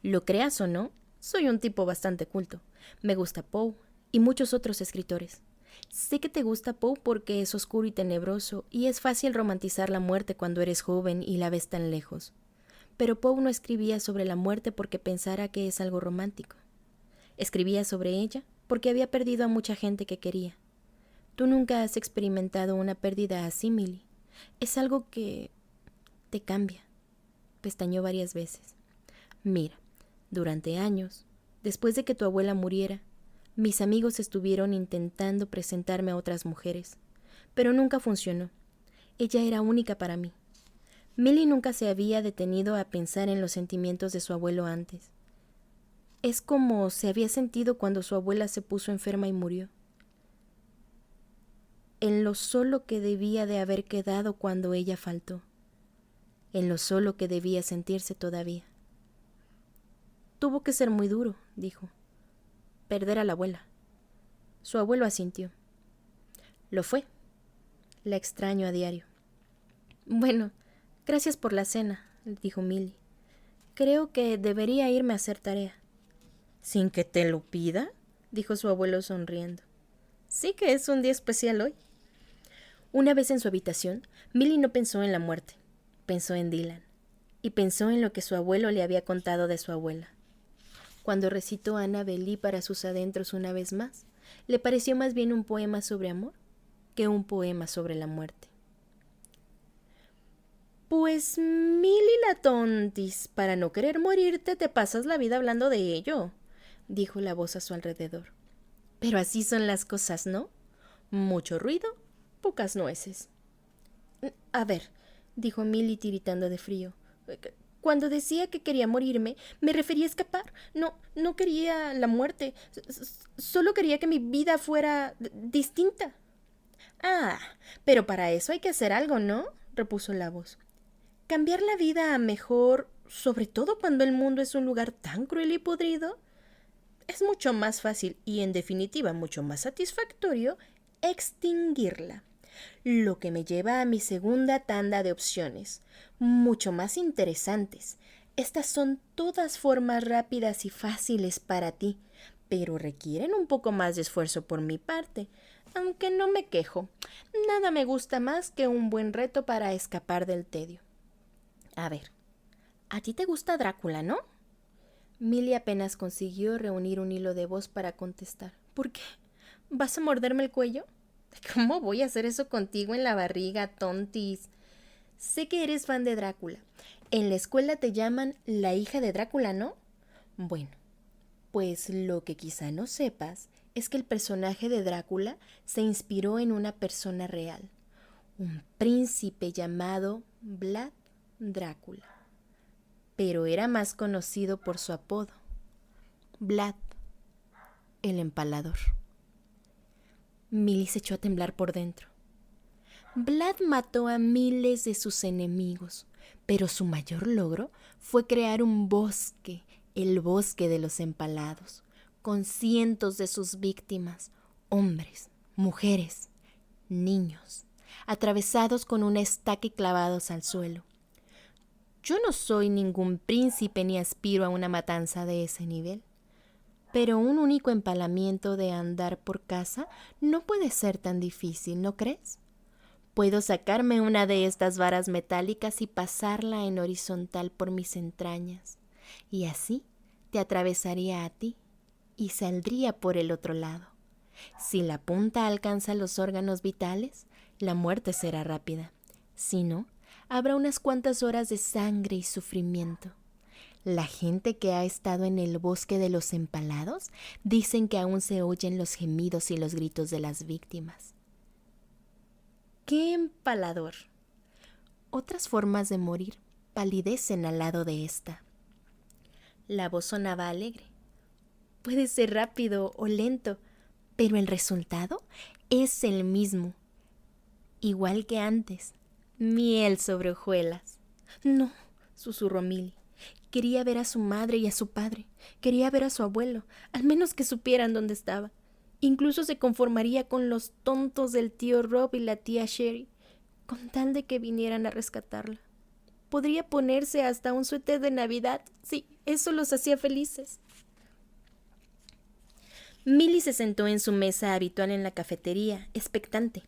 [SPEAKER 1] «Lo creas o no, soy un tipo bastante culto. Me gusta Poe y muchos otros escritores. Sé que te gusta Poe porque es oscuro y tenebroso y es fácil romantizar la muerte cuando eres joven y la ves tan lejos. Pero Poe no escribía sobre la muerte porque pensara que es algo romántico. Escribía sobre ella porque había perdido a mucha gente que quería. Tú nunca has experimentado una pérdida así, Milly. Es algo que te cambia». Pestañeó varias veces. «Mira, durante años, después de que tu abuela muriera, mis amigos estuvieron intentando presentarme a otras mujeres, pero nunca funcionó. Ella era única para mí». Milly nunca se había detenido a pensar en los sentimientos de su abuelo antes. Es como se había sentido cuando su abuela se puso enferma y murió. En lo solo que debía de haber quedado cuando ella faltó. En lo solo que debía sentirse todavía. «Tuvo que ser muy duro», dijo. «Perder a la abuela». Su abuelo asintió. «Lo fue. La extraño a diario». «Bueno, gracias por la cena», dijo Milly. «Creo que debería irme a hacer tarea». «¿Sin que te lo pida?», dijo su abuelo sonriendo. «Sí que es un día especial hoy». Una vez en su habitación, Milly no pensó en la muerte. Pensó en Dylan. Y pensó en lo que su abuelo le había contado de su abuela. Cuando recitó Annabel Lee para sus adentros una vez más, le pareció más bien un poema sobre amor que un poema sobre la muerte. «Pues, Milly la tontis, para no querer morirte te pasas la vida hablando de ello», dijo la voz a su alrededor. «Pero así son las cosas, ¿no? Mucho ruido, pocas nueces». «A ver», dijo Milly tiritando de frío. «Cuando decía que quería morirme, me refería a escapar. No quería la muerte. Solo quería que mi vida fuera distinta». «Ah, pero para eso hay que hacer algo, ¿no?», repuso la voz. Cambiar la vida a mejor, sobre todo cuando el mundo es un lugar tan cruel y podrido, es mucho más fácil y, en definitiva, mucho más satisfactorio extinguirla. Lo que me lleva a mi segunda tanda de opciones, mucho más interesantes. Estas son todas formas rápidas y fáciles para ti, pero requieren un poco más de esfuerzo por mi parte, aunque no me quejo. Nada me gusta más que un buen reto para escapar del tedio. A ver, ¿a ti te gusta Drácula, no? Milly apenas consiguió reunir un hilo de voz para contestar. ¿Por qué? ¿Vas a morderme el cuello? ¿Cómo voy a hacer eso contigo en la barriga, tontis? Sé que eres fan de Drácula. En la escuela te llaman la hija de Drácula, ¿no? Bueno, pues lo que quizá no sepas es que el personaje de Drácula se inspiró en una persona real, un príncipe llamado Vlad Drácula, pero era más conocido por su apodo, Vlad el Empalador. Milly se echó a temblar por dentro. Vlad mató a miles de sus enemigos, pero su mayor logro fue crear un bosque, el bosque de los empalados, con cientos de sus víctimas, hombres, mujeres, niños, atravesados con una estaca y clavados al suelo. Yo no soy ningún príncipe ni aspiro a una matanza de ese nivel, pero un único empalamiento de andar por casa no puede ser tan difícil, ¿no crees? Puedo sacarme una de estas varas metálicas y pasarla en horizontal por mis entrañas, y así te atravesaría a ti y saldría por el otro lado. Si la punta alcanza los órganos vitales, la muerte será rápida. Si no, habrá unas cuantas horas de sangre y sufrimiento. La gente que ha estado en el bosque de los empalados dicen que aún se oyen los gemidos y los gritos de las víctimas. ¡Qué empalador! Otras formas de morir palidecen al lado de esta. La voz sonaba alegre. Puede ser rápido o lento, pero el resultado es el mismo. Igual que antes, miel sobre hojuelas. No, susurró Milly. Quería ver a su madre y a su padre. Quería ver a su abuelo, al menos que supieran dónde estaba. Incluso se conformaría con los tontos del tío Rob y la tía Sherry, con tal de que vinieran a rescatarla. Podría ponerse hasta un suéter de Navidad. Sí, eso los hacía felices. Milly se sentó en su mesa habitual en la cafetería, expectante.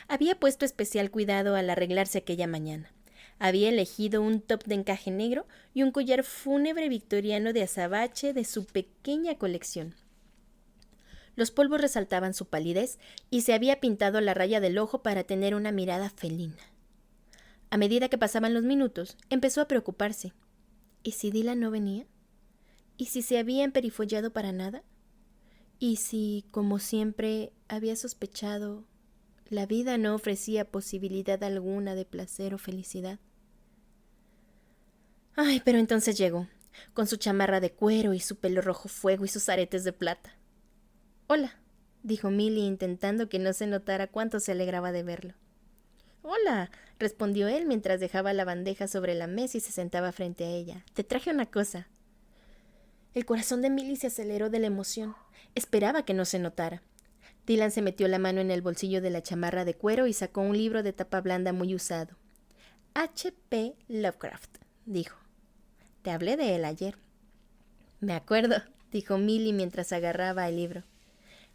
[SPEAKER 1] Había puesto especial cuidado al arreglarse aquella mañana. Había elegido un top de encaje negro y un collar fúnebre victoriano de azabache de su pequeña colección. Los polvos resaltaban su palidez y se había pintado la raya del ojo para tener una mirada felina. A medida que pasaban los minutos, empezó a preocuparse. ¿Y si Dylan no venía? ¿Y si se había emperifollado para nada? ¿Y si, como siempre había sospechado, la vida no ofrecía posibilidad alguna de placer o felicidad? Ay, pero entonces llegó, con su chamarra de cuero y su pelo rojo fuego y sus aretes de plata. «Hola», dijo Milly, intentando que no se notara cuánto se alegraba de verlo. «Hola», respondió él mientras dejaba la bandeja sobre la mesa y se sentaba frente a ella. «Te traje una cosa». El corazón de Milly se aceleró de la emoción. Esperaba que no se notara. Dylan se metió la mano en el bolsillo de la chamarra de cuero y sacó un libro de tapa blanda muy usado. H.P. Lovecraft, dijo. «Te hablé de él ayer». «Me acuerdo», dijo Milly mientras agarraba el libro.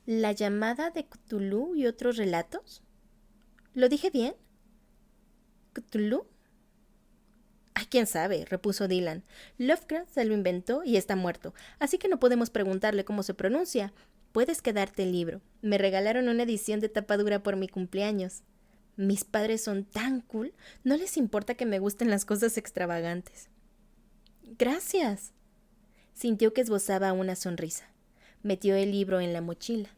[SPEAKER 1] «¿La llamada de Cthulhu y otros relatos?» ¿Lo dije bien? ¿Cthulhu? «Ay, quién sabe», repuso Dylan. «Lovecraft se lo inventó y está muerto, así que no podemos preguntarle cómo se pronuncia. Puedes quedarte el libro. Me regalaron una edición de tapa dura por mi cumpleaños. Mis padres son tan cool, no les importa que me gusten las cosas extravagantes». «Gracias». Sintió que esbozaba una sonrisa. Metió el libro en la mochila.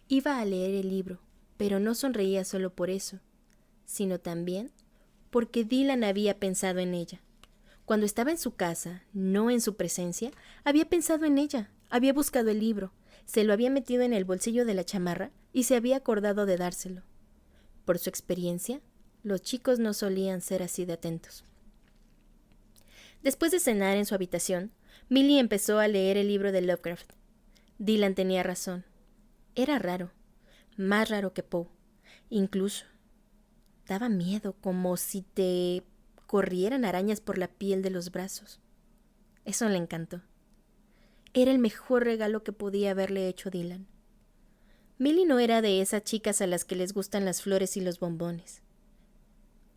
[SPEAKER 1] Iba a leer el libro, pero no sonreía solo por eso, sino también porque Dylan había pensado en ella. Cuando estaba en su casa, no en su presencia, había pensado en ella, había buscado el libro, se lo había metido en el bolsillo de la chamarra y se había acordado de dárselo. Por su experiencia, Los chicos no solían ser así de atentos. Después de cenar en su habitación, Millie empezó a leer el libro de Lovecraft. Dylan tenía razón. Era raro, más raro que Poe. Incluso daba miedo, como si te corrieran arañas por la piel de los brazos. Eso le encantó. Era el mejor regalo que podía haberle hecho Dylan. Millie no era de esas chicas a las que les gustan las flores y los bombones.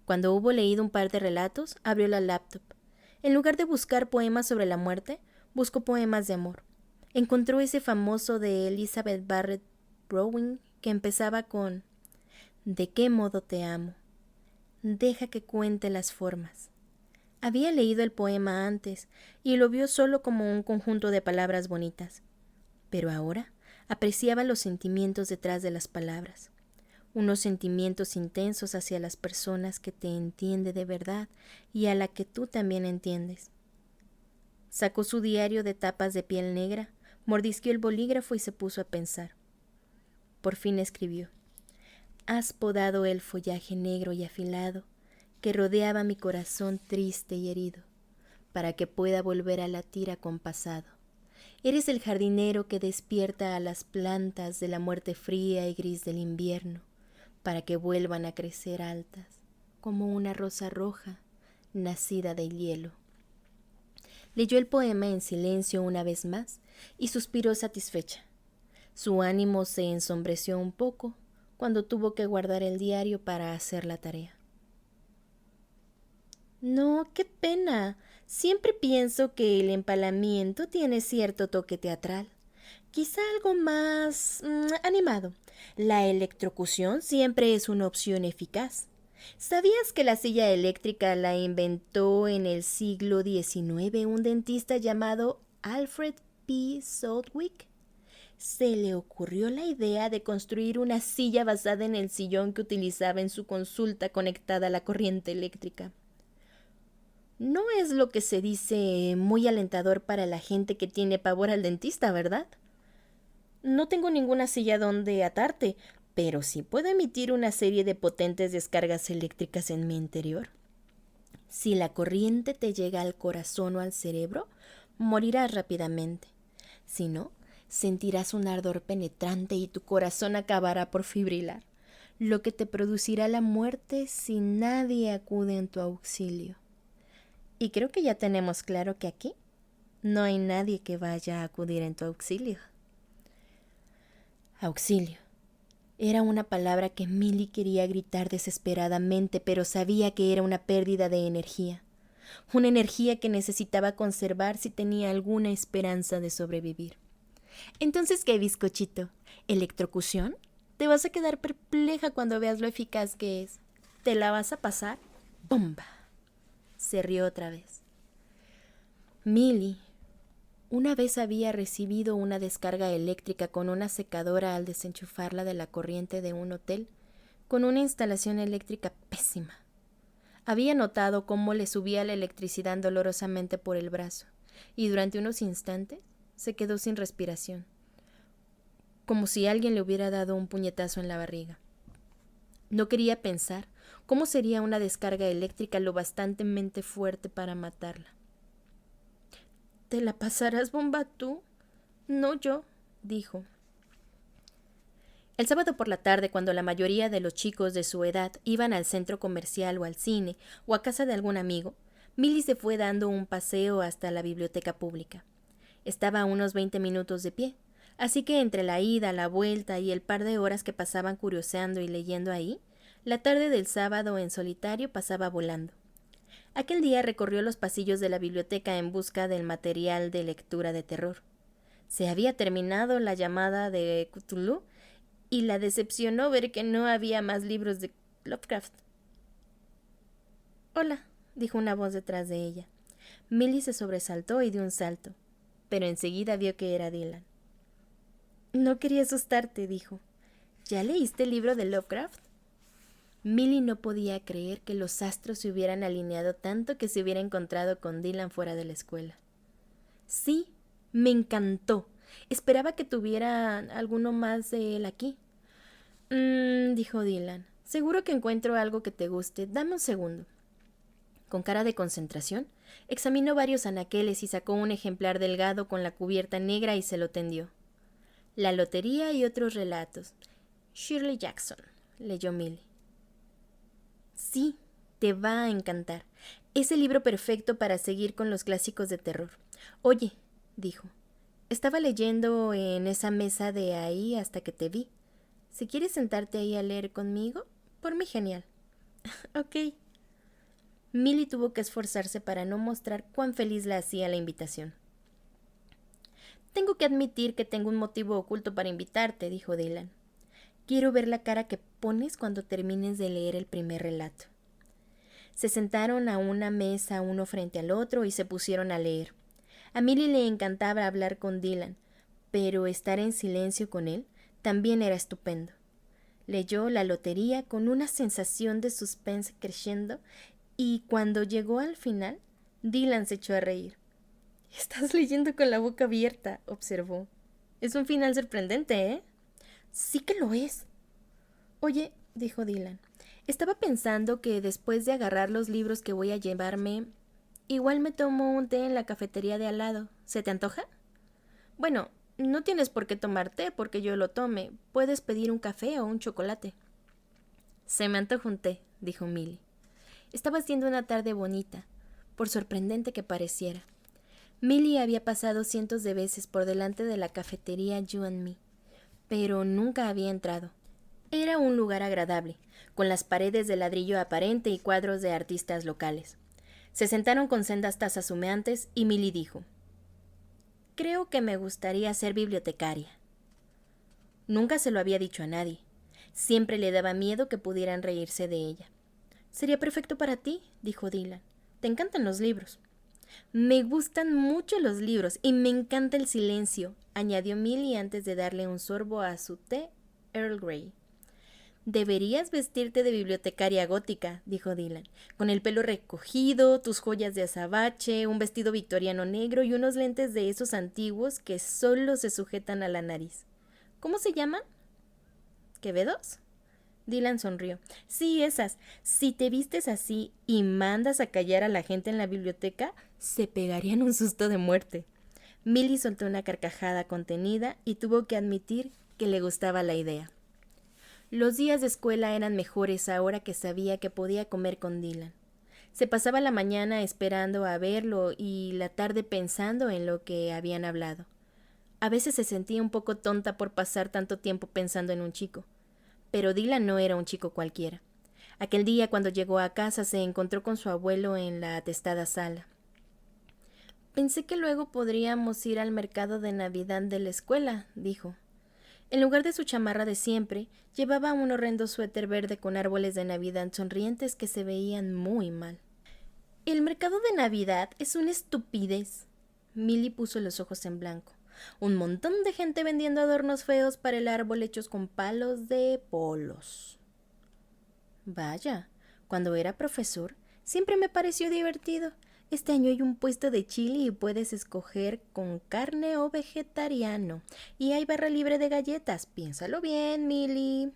[SPEAKER 1] Cuando hubo leído un par de relatos, abrió la laptop. En lugar de buscar poemas sobre la muerte, buscó poemas de amor. Encontró ese famoso de Elizabeth Barrett Browning que empezaba con «¿De qué modo te amo? Deja que cuente las formas». Había leído el poema antes y lo vio solo como un conjunto de palabras bonitas. Pero ahora apreciaba los sentimientos detrás de las palabras. Unos sentimientos intensos hacia las personas que te entiende de verdad y a la que tú también entiendes. Sacó su diario de tapas de piel negra, mordisqueó el bolígrafo y se puso a pensar. Por fin escribió: «Has podado el follaje negro y afilado que rodeaba mi corazón triste y herido, para que pueda volver a latir acompasado. Eres el jardinero que despierta a las plantas de la muerte fría y gris del invierno, para que vuelvan a crecer altas, como una rosa roja nacida del hielo». Leyó el poema en silencio una vez más y suspiró satisfecha. Su ánimo se ensombreció un poco cuando tuvo que guardar el diario para hacer la tarea. «No, qué pena. Siempre pienso que el empalamiento tiene cierto toque teatral. Quizá algo más animado. La electrocución siempre es una opción eficaz. ¿Sabías que la silla eléctrica la inventó en el siglo XIX un dentista llamado Alfred P. Southwick? Se le ocurrió la idea de construir una silla basada en el sillón que utilizaba en su consulta conectada a la corriente eléctrica. No es lo que se dice muy alentador para la gente que tiene pavor al dentista, ¿verdad? No tengo ninguna silla donde atarte, pero sí puedo emitir una serie de potentes descargas eléctricas en mi interior. Si la corriente te llega al corazón o al cerebro, morirás rápidamente. Si no, sentirás un ardor penetrante y tu corazón acabará por fibrilar, lo que te producirá la muerte si nadie acude en tu auxilio. Y creo que ya tenemos claro que aquí no hay nadie que vaya a acudir en tu auxilio. Auxilio. Era una palabra que Millie quería gritar desesperadamente, pero sabía que era una pérdida de energía. Una energía que necesitaba conservar si tenía alguna esperanza de sobrevivir. Entonces, ¿qué, bizcochito? ¿Electrocución? Te vas a quedar perpleja cuando veas lo eficaz que es. ¿Te la vas a pasar? ¡Bomba! Se rió otra vez. Millie una vez había recibido una descarga eléctrica con una secadora al desenchufarla de la corriente de un hotel, con una instalación eléctrica pésima. Había notado cómo le subía la electricidad dolorosamente por el brazo, y durante unos instantes se quedó sin respiración, como si alguien le hubiera dado un puñetazo en la barriga. No quería pensar cómo sería una descarga eléctrica lo bastantemente fuerte para matarla. «¿Te la pasarás bomba tú? No yo», dijo. El sábado por la tarde, cuando la mayoría de los chicos de su edad iban al centro comercial o al cine o a casa de algún amigo, Millie se fue dando un paseo hasta la biblioteca pública. Estaba a unos 20 minutos de pie, así que entre la ida, la vuelta y el par de horas que pasaban curioseando y leyendo ahí, la tarde del sábado en solitario pasaba volando. Aquel día recorrió los pasillos de la biblioteca en busca del material de lectura de terror. Se había terminado La llamada de Cthulhu y la decepcionó ver que no había más libros de Lovecraft. «Hola», dijo una voz detrás de ella. Millie se sobresaltó y dio un salto, pero enseguida vio que era Dylan. «No quería asustarte», dijo. «¿Ya leíste el libro de Lovecraft?» Millie no podía creer que los astros se hubieran alineado tanto que se hubiera encontrado con Dylan fuera de la escuela. «Sí, me encantó. Esperaba que tuviera alguno más de él aquí», dijo Dylan. Seguro que encuentro algo que te guste. Dame un segundo. Con cara de concentración, examinó varios anaqueles y sacó un ejemplar delgado con la cubierta negra y se lo tendió. La lotería y otros relatos. Shirley Jackson, leyó Milly. Sí, te va a encantar. Es el libro perfecto para seguir con los clásicos de terror. Oye, dijo, estaba leyendo en esa mesa de ahí hasta que te vi. Si quieres sentarte ahí a leer conmigo, por mí genial. Ok. Milly tuvo que esforzarse para no mostrar cuán feliz la hacía la invitación. Tengo que admitir que tengo un motivo oculto para invitarte, dijo Dylan. Quiero ver la cara que pones cuando termines de leer el primer relato. Se sentaron a una mesa uno frente al otro y se pusieron a leer. A Milly le encantaba hablar con Dylan, pero estar en silencio con él también era estupendo. Leyó La lotería con una sensación de suspense creciendo y cuando llegó al final, Dylan se echó a reír. Estás leyendo con la boca abierta, observó. Es un final sorprendente, ¿eh? Sí que lo es. Oye, dijo Dylan, estaba pensando que después de agarrar los libros que voy a llevarme, igual me tomo un té en la cafetería de al lado. ¿Se te antoja? Bueno, no tienes por qué tomar té porque yo lo tome. Puedes pedir un café o un chocolate. Se me antoja un té, dijo Milly. Estaba haciendo una tarde bonita, por sorprendente que pareciera. Milly había pasado cientos de veces por delante de la cafetería You and Me, pero nunca había entrado. Era un lugar agradable, con las paredes de ladrillo aparente y cuadros de artistas locales. Se sentaron con sendas tazas humeantes y Milly dijo: Creo que me gustaría ser bibliotecaria. Nunca se lo había dicho a nadie. Siempre le daba miedo que pudieran reírse de ella. Sería perfecto para ti, dijo Dylan. Te encantan los libros. Me gustan mucho los libros y me encanta el silencio, añadió Milly antes de darle un sorbo a su té Earl Grey. Deberías vestirte de bibliotecaria gótica, dijo Dylan, con el pelo recogido, tus joyas de azabache, un vestido victoriano negro y unos lentes de esos antiguos que solo se sujetan a la nariz. ¿Cómo se llaman? ¿Quevedos? Dylan sonrió. Sí, esas. Si te vistes así y mandas a callar a la gente en la biblioteca, se pegarían un susto de muerte. Milly soltó una carcajada contenida y tuvo que admitir que le gustaba la idea. Los días de escuela eran mejores ahora que sabía que podía comer con Dylan. Se pasaba la mañana esperando a verlo y la tarde pensando en lo que habían hablado. A veces se sentía un poco tonta por pasar tanto tiempo pensando en un chico. Pero Dylan no era un chico cualquiera. Aquel día, cuando llegó a casa, se encontró con su abuelo en la atestada sala. Pensé que luego podríamos ir al mercado de Navidad de la escuela, dijo. En lugar de su chamarra de siempre, llevaba un horrendo suéter verde con árboles de Navidad sonrientes que se veían muy mal. El mercado de Navidad es una estupidez. Milly puso los ojos en blanco. Un montón de gente vendiendo adornos feos para el árbol hechos con palos de polos. Vaya, cuando era profesor, siempre me pareció divertido. Este año hay un puesto de chili y puedes escoger con carne o vegetariano. Y hay barra libre de galletas. Piénsalo bien, Milly.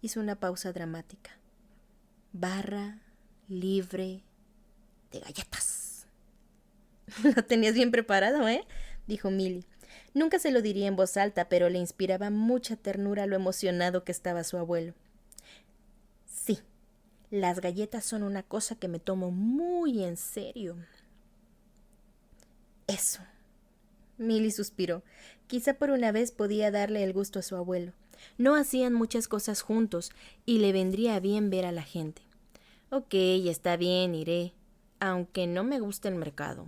[SPEAKER 1] Hizo una pausa dramática. Barra libre de galletas. Lo tenías bien preparado, ¿eh? Dijo Milly. Nunca se lo diría en voz alta, pero le inspiraba mucha ternura lo emocionado que estaba su abuelo. Sí, las galletas son una cosa que me tomo muy en serio. Eso. Milly suspiró. Quizá por una vez podía darle el gusto a su abuelo. No hacían muchas cosas juntos y le vendría bien ver a la gente. Ok, está bien, iré, aunque no me gusta el mercado.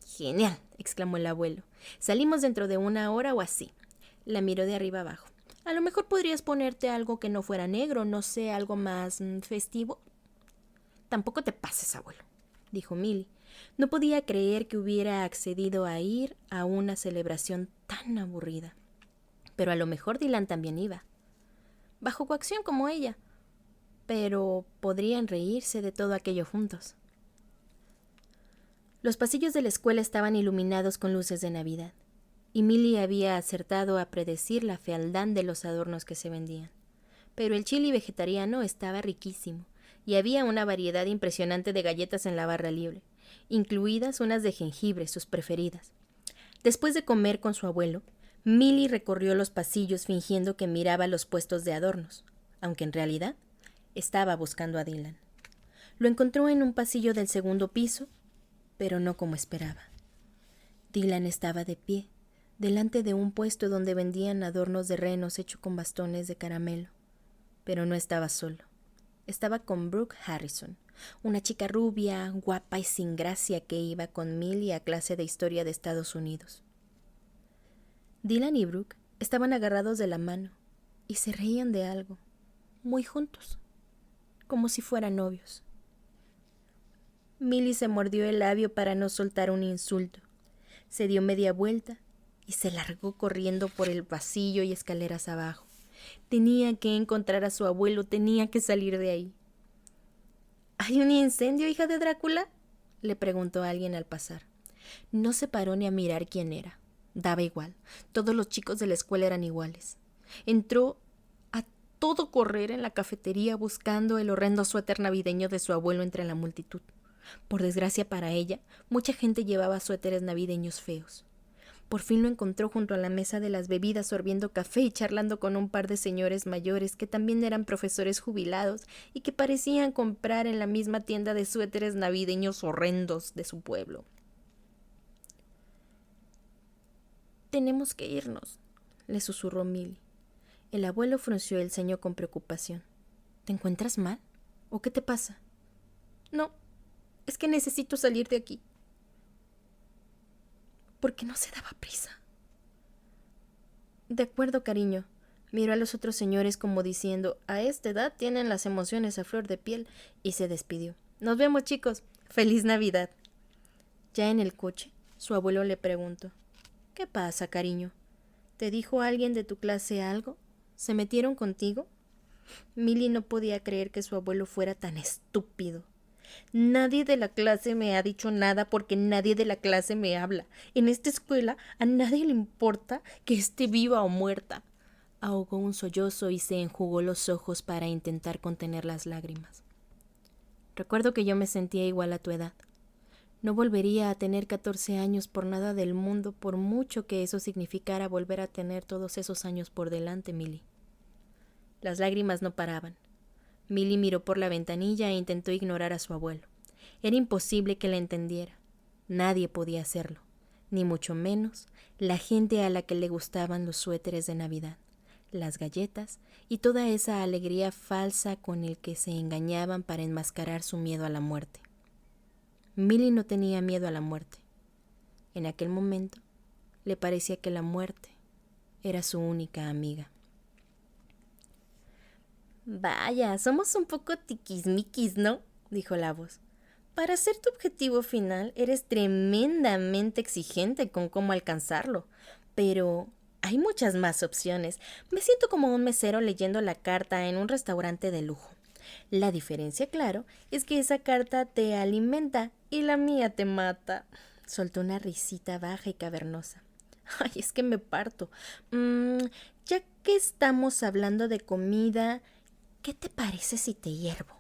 [SPEAKER 1] Genial, exclamó el abuelo. Salimos dentro de una hora o así. La miró de arriba abajo. A lo mejor podrías ponerte algo que no fuera negro, no sé, algo más festivo. Tampoco te pases, abuelo, dijo Milly. No podía creer que hubiera accedido a ir a una celebración tan aburrida. Pero a lo mejor Dylan también iba. Bajo coacción como ella. Pero podrían reírse de todo aquello juntos. Los pasillos de la escuela estaban iluminados con luces de Navidad, y Milly había acertado a predecir la fealdad de los adornos que se vendían. pero el chili vegetariano estaba riquísimo, y había una variedad impresionante de galletas en la barra libre, incluidas unas de jengibre, sus preferidas. Después de comer con su abuelo, Milly recorrió los pasillos fingiendo que miraba los puestos de adornos, aunque en realidad estaba buscando a Dylan. Lo encontró en un pasillo del segundo piso, pero no como esperaba. Dylan estaba de pie, delante de un puesto donde vendían adornos de renos hechos con bastones de caramelo. Pero no estaba solo. Estaba con Brooke Harrison, una chica rubia, guapa y sin gracia que iba con Milly a clase de historia de Estados Unidos. Dylan y Brooke estaban agarrados de la mano y se reían de algo, muy juntos, como si fueran novios. Milly se mordió el labio para no soltar un insulto. Se dio media vuelta y se largó corriendo por el pasillo y escaleras abajo. Tenía que encontrar a su abuelo, tenía que salir de ahí. ¿Hay un incendio, hija de Drácula?, le preguntó alguien al pasar. No se paró ni a mirar quién era. Daba igual. Todos los chicos de la escuela eran iguales. Entró a todo correr en la cafetería buscando el horrendo suéter navideño de su abuelo entre la multitud. Por desgracia para ella, mucha gente llevaba suéteres navideños feos. Por fin lo encontró junto a la mesa de las bebidas sorbiendo café y charlando con un par de señores mayores que también eran profesores jubilados y que parecían comprar en la misma tienda de suéteres navideños horrendos de su pueblo. «Tenemos que irnos», le susurró Milly. El abuelo frunció el ceño con preocupación. «¿Te encuentras mal? ¿O qué te pasa?» «No, es que necesito salir de aquí». ¿Por qué no se daba prisa? «De acuerdo, cariño». Miró a los otros señores como diciendo, a esta edad tienen las emociones a flor de piel, y se despidió. «Nos vemos, chicos. ¡Feliz Navidad!». Ya en el coche, su abuelo le preguntó, «¿Qué pasa, cariño? ¿Te dijo alguien de tu clase algo? ¿Se metieron contigo?» Milly no podía creer que su abuelo fuera tan estúpido. «Nadie de la clase me ha dicho nada porque nadie de la clase me habla. En esta escuela a nadie le importa que esté viva o muerta». Ahogó un sollozo y se enjugó los ojos para intentar contener las lágrimas. «Recuerdo que yo me sentía igual a tu edad. No volvería a tener 14 años por nada del mundo, por mucho que eso significara volver a tener todos esos años por delante, Milly». Las lágrimas no paraban. Milly miró por la ventanilla e intentó ignorar a su abuelo. Era imposible que la entendiera. Nadie podía hacerlo, ni mucho menos la gente a la que le gustaban los suéteres de Navidad, las galletas y toda esa alegría falsa con el que se engañaban para enmascarar su miedo a la muerte. Milly no tenía miedo a la muerte. En aquel momento le parecía que la muerte era su única amiga. «Vaya, somos un poco tiquismiquis, ¿no?», dijo la voz. «Para ser tu objetivo final eres tremendamente exigente con cómo alcanzarlo. Pero hay muchas más opciones. Me siento como un mesero leyendo la carta en un restaurante de lujo. La diferencia, claro, es que esa carta te alimenta y la mía te mata». Soltó una risita baja y cavernosa. «Ay, es que me parto. Ya que estamos hablando de comida, ¿qué te parece si te hiervo?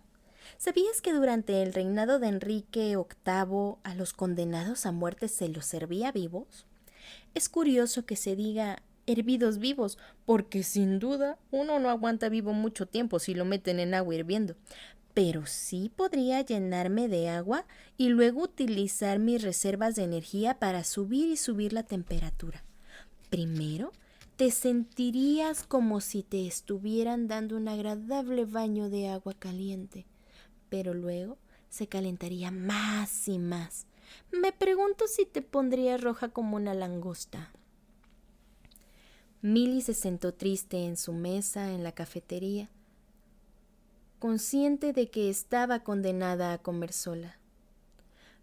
[SPEAKER 1] ¿Sabías que durante el reinado de Enrique VIII a los condenados a muerte se los servía vivos? Es curioso que se diga hervidos vivos, porque sin duda uno no aguanta vivo mucho tiempo si lo meten en agua hirviendo. Pero sí podría llenarme de agua y luego utilizar mis reservas de energía para subir y subir la temperatura. Primero, te sentirías como si te estuvieran dando un agradable baño de agua caliente, pero luego se calentaría más y más. Me pregunto si te pondrías roja como una langosta». Milly se sentó triste en su mesa en la cafetería, consciente de que estaba condenada a comer sola.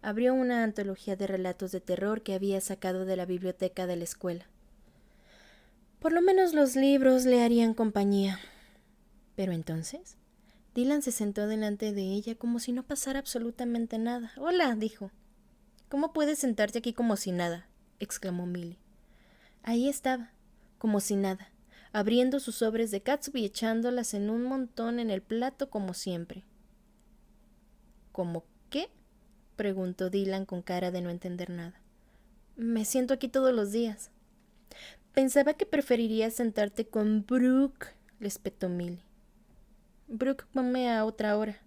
[SPEAKER 1] Abrió una antología de relatos de terror que había sacado de la biblioteca de la escuela. Por lo menos los libros le harían compañía. Pero entonces, Dylan se sentó delante de ella como si no pasara absolutamente nada. «Hola», dijo. «¿Cómo puedes sentarte aquí como si nada?», exclamó Milly. Ahí estaba, como si nada, abriendo sus sobres de catsup y echándolas en un montón en el plato como siempre. ¿Cómo qué? Preguntó Dylan con cara de no entender nada. Me siento aquí todos los días. Pensaba que preferirías sentarte con Brooke, le espetó Millie. Brooke come a otra hora.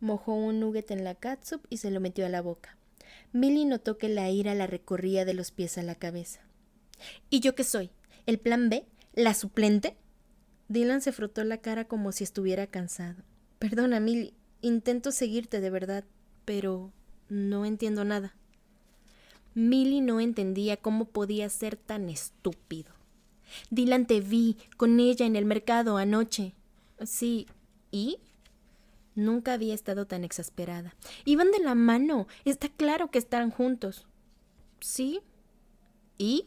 [SPEAKER 1] Mojó un nugget en la catsup y se lo metió a la boca. Millie notó que la ira la recorría de los pies a la cabeza. ¿Y yo qué soy? ¿El plan B? ¿La suplente? Dylan se frotó la cara como si estuviera cansado. Perdona, Millie, intento seguirte de verdad, pero no entiendo nada. Millie no entendía cómo podía ser tan estúpido. Dylan, te vi con ella en el mercado anoche. Sí, ¿y? Nunca había estado tan exasperada. Iban de la mano. Está claro que están juntos. ¿Sí? ¿Y?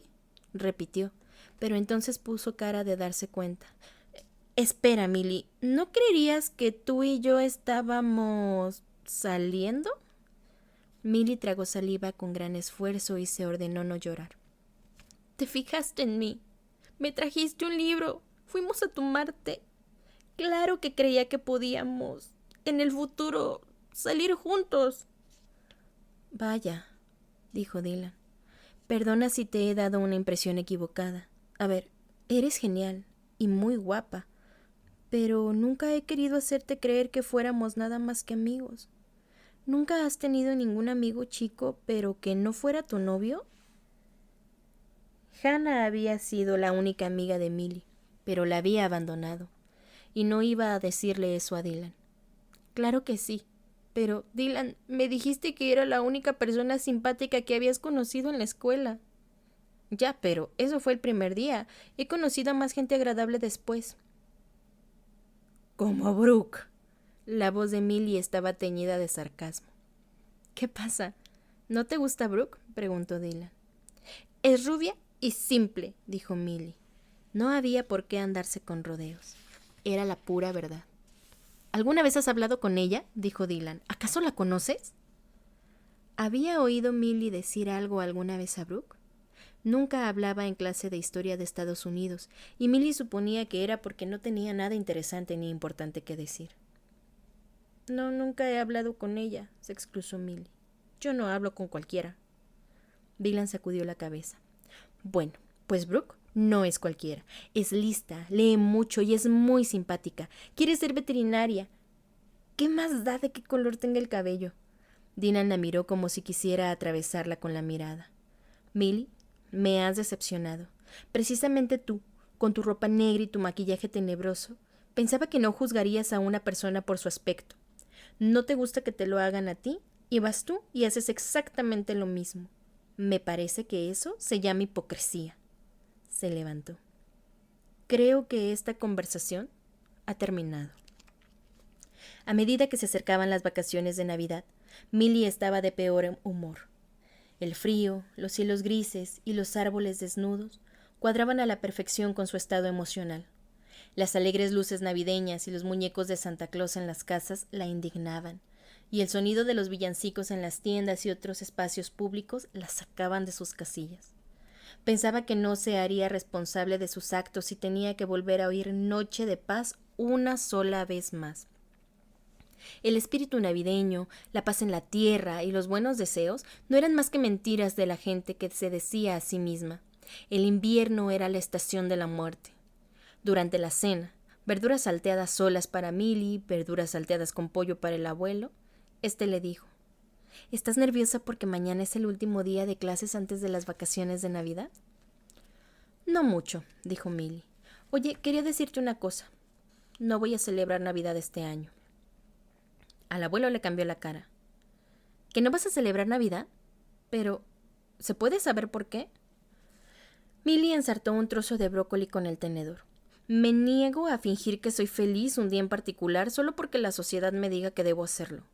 [SPEAKER 1] Repitió, pero entonces puso cara de darse cuenta. Espera, Millie, ¿no creerías que tú y yo estábamos saliendo? Millie tragó saliva con gran esfuerzo y se ordenó no llorar. ¿Te fijaste en mí? Me trajiste un libro. Fuimos a tomarte. Claro que creía que podíamos, en el futuro, salir juntos. Vaya, dijo Dylan. Perdona si te he dado una impresión equivocada. A ver, eres genial y muy guapa, pero nunca he querido hacerte creer que fuéramos nada más que amigos. ¿Nunca has tenido ningún amigo chico, pero que no fuera tu novio? Hannah había sido la única amiga de Millie, pero la había abandonado, y no iba a decirle eso a Dylan. Claro que sí, pero, Dylan, me dijiste que era la única persona simpática que habías conocido en la escuela. Ya, pero eso fue el primer día. He conocido a más gente agradable después. Como Brooke. La voz de Millie estaba teñida de sarcasmo. ¿Qué pasa? ¿No te gusta Brooke? Preguntó Dylan. Es rubia y simple, dijo Millie. No había por qué andarse con rodeos. Era la pura verdad. ¿Alguna vez has hablado con ella? Dijo Dylan. ¿Acaso la conoces? ¿Había oído Millie decir algo alguna vez a Brooke? Nunca hablaba en clase de historia de Estados Unidos, y Millie suponía que era porque no tenía nada interesante ni importante que decir. No, nunca he hablado con ella, se excusó Millie. Yo no hablo con cualquiera. Dylan sacudió la cabeza. Bueno, pues Brooke no es cualquiera. Es lista, lee mucho y es muy simpática. Quiere ser veterinaria. ¿Qué más da de qué color tenga el cabello? Dylan la miró como si quisiera atravesarla con la mirada. Millie, me has decepcionado. Precisamente tú, con tu ropa negra y tu maquillaje tenebroso, pensaba que no juzgarías a una persona por su aspecto. No te gusta que te lo hagan a ti, y vas tú y haces exactamente lo mismo. Me parece que eso se llama hipocresía. Se levantó. Creo que esta conversación ha terminado. A medida que se acercaban las vacaciones de Navidad, Millie estaba de peor humor. El frío, los cielos grises y los árboles desnudos cuadraban a la perfección con su estado emocional. Las alegres luces navideñas y los muñecos de Santa Claus en las casas la indignaban, y el sonido de los villancicos en las tiendas y otros espacios públicos la sacaban de sus casillas. Pensaba que no se haría responsable de sus actos y tenía que volver a oír Noche de Paz una sola vez más. El espíritu navideño, la paz en la tierra y los buenos deseos no eran más que mentiras de la gente que se decía a sí misma. El invierno era la estación de la muerte. Durante la cena, verduras salteadas solas para Millie, verduras salteadas con pollo para el abuelo, le dijo: ¿Estás nerviosa porque mañana es el último día de clases antes de las vacaciones de Navidad? No mucho, dijo Millie. Oye, quería decirte una cosa. No voy a celebrar Navidad este año. Al abuelo le cambió la cara. ¿Que no vas a celebrar Navidad? Pero, ¿se puede saber por qué? Millie ensartó un trozo de brócoli con el tenedor. Me niego a fingir que soy feliz un día en particular solo porque la sociedad me diga que debo hacerlo.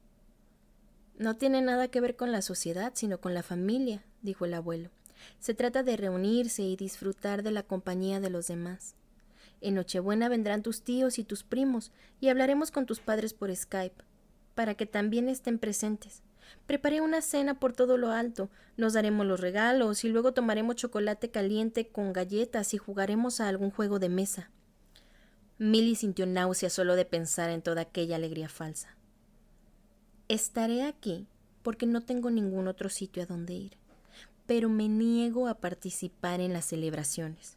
[SPEAKER 1] No tiene nada que ver con la sociedad, sino con la familia, dijo el abuelo. Se trata de reunirse y disfrutar de la compañía de los demás. En Nochebuena vendrán tus tíos y tus primos y hablaremos con tus padres por Skype, para que también estén presentes. Preparé una cena por todo lo alto. Nos daremos los regalos y luego tomaremos chocolate caliente con galletas y jugaremos a algún juego de mesa. Milly sintió náusea solo de pensar en toda aquella alegría falsa. Estaré aquí porque no tengo ningún otro sitio a donde ir, pero me niego a participar en las celebraciones.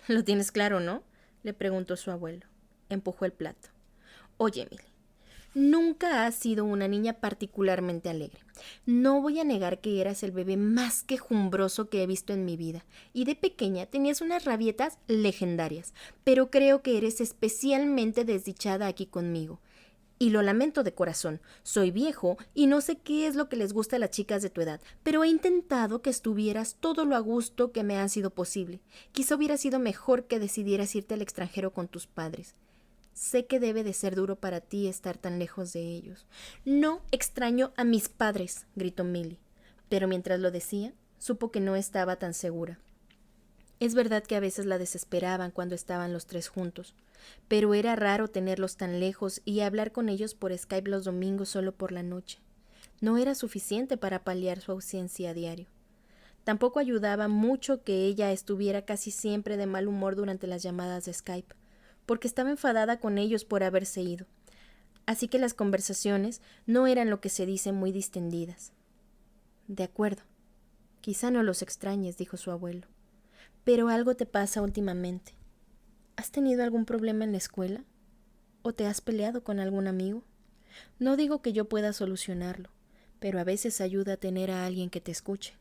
[SPEAKER 1] Lo tienes claro, ¿no? Le preguntó su abuelo. Empujó el plato. Oye, Milly, nunca has sido una niña particularmente alegre. No voy a negar que eras el bebé más quejumbroso que he visto en mi vida, y de pequeña tenías unas rabietas legendarias, pero creo que eres especialmente desdichada aquí conmigo. Y lo lamento de corazón. Soy viejo y no sé qué es lo que les gusta a las chicas de tu edad, pero he intentado que estuvieras todo lo a gusto que me ha sido posible. Quizá hubiera sido mejor que decidieras irte al extranjero con tus padres. Sé que debe de ser duro para ti estar tan lejos de ellos. No extraño a mis padres, gritó Milly, pero mientras lo decía, supo que no estaba tan segura. Es verdad que a veces la desesperaban cuando estaban los tres juntos, pero era raro tenerlos tan lejos y hablar con ellos por Skype los domingos solo por la noche. No era suficiente para paliar su ausencia a diario. Tampoco ayudaba mucho que ella estuviera casi siempre de mal humor durante las llamadas de Skype, porque estaba enfadada con ellos por haberse ido. Así que las conversaciones no eran lo que se dice muy distendidas. De acuerdo. Quizá no los extrañes, dijo su abuelo. Pero algo te pasa últimamente. ¿Has tenido algún problema en la escuela? ¿O te has peleado con algún amigo? No digo que yo pueda solucionarlo, pero a veces ayuda a tener a alguien que te escuche.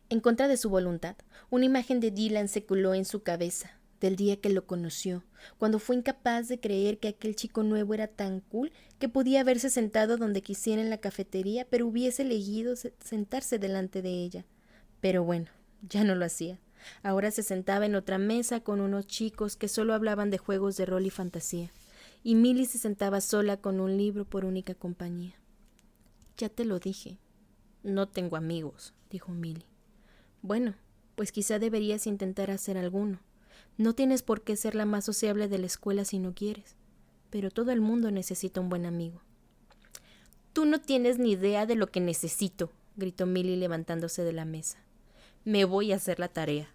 [SPEAKER 1] En contra de su voluntad, una imagen de Dylan se coló en su cabeza, del día que lo conoció, cuando fue incapaz de creer que aquel chico nuevo era tan cool que podía haberse sentado donde quisiera en la cafetería, pero hubiese elegido sentarse delante de ella. Pero bueno, ya no lo hacía. Ahora se sentaba en otra mesa con unos chicos que solo hablaban de juegos de rol y fantasía, y Milly se sentaba sola con un libro por única compañía. Ya te lo dije. No tengo amigos, dijo Milly. Bueno, pues quizá deberías intentar hacer alguno. No tienes por qué ser la más sociable de la escuela si no quieres, pero todo el mundo necesita un buen amigo. Tú no tienes ni idea de lo que necesito, gritó Milly levantándose de la mesa. Me voy a hacer la tarea.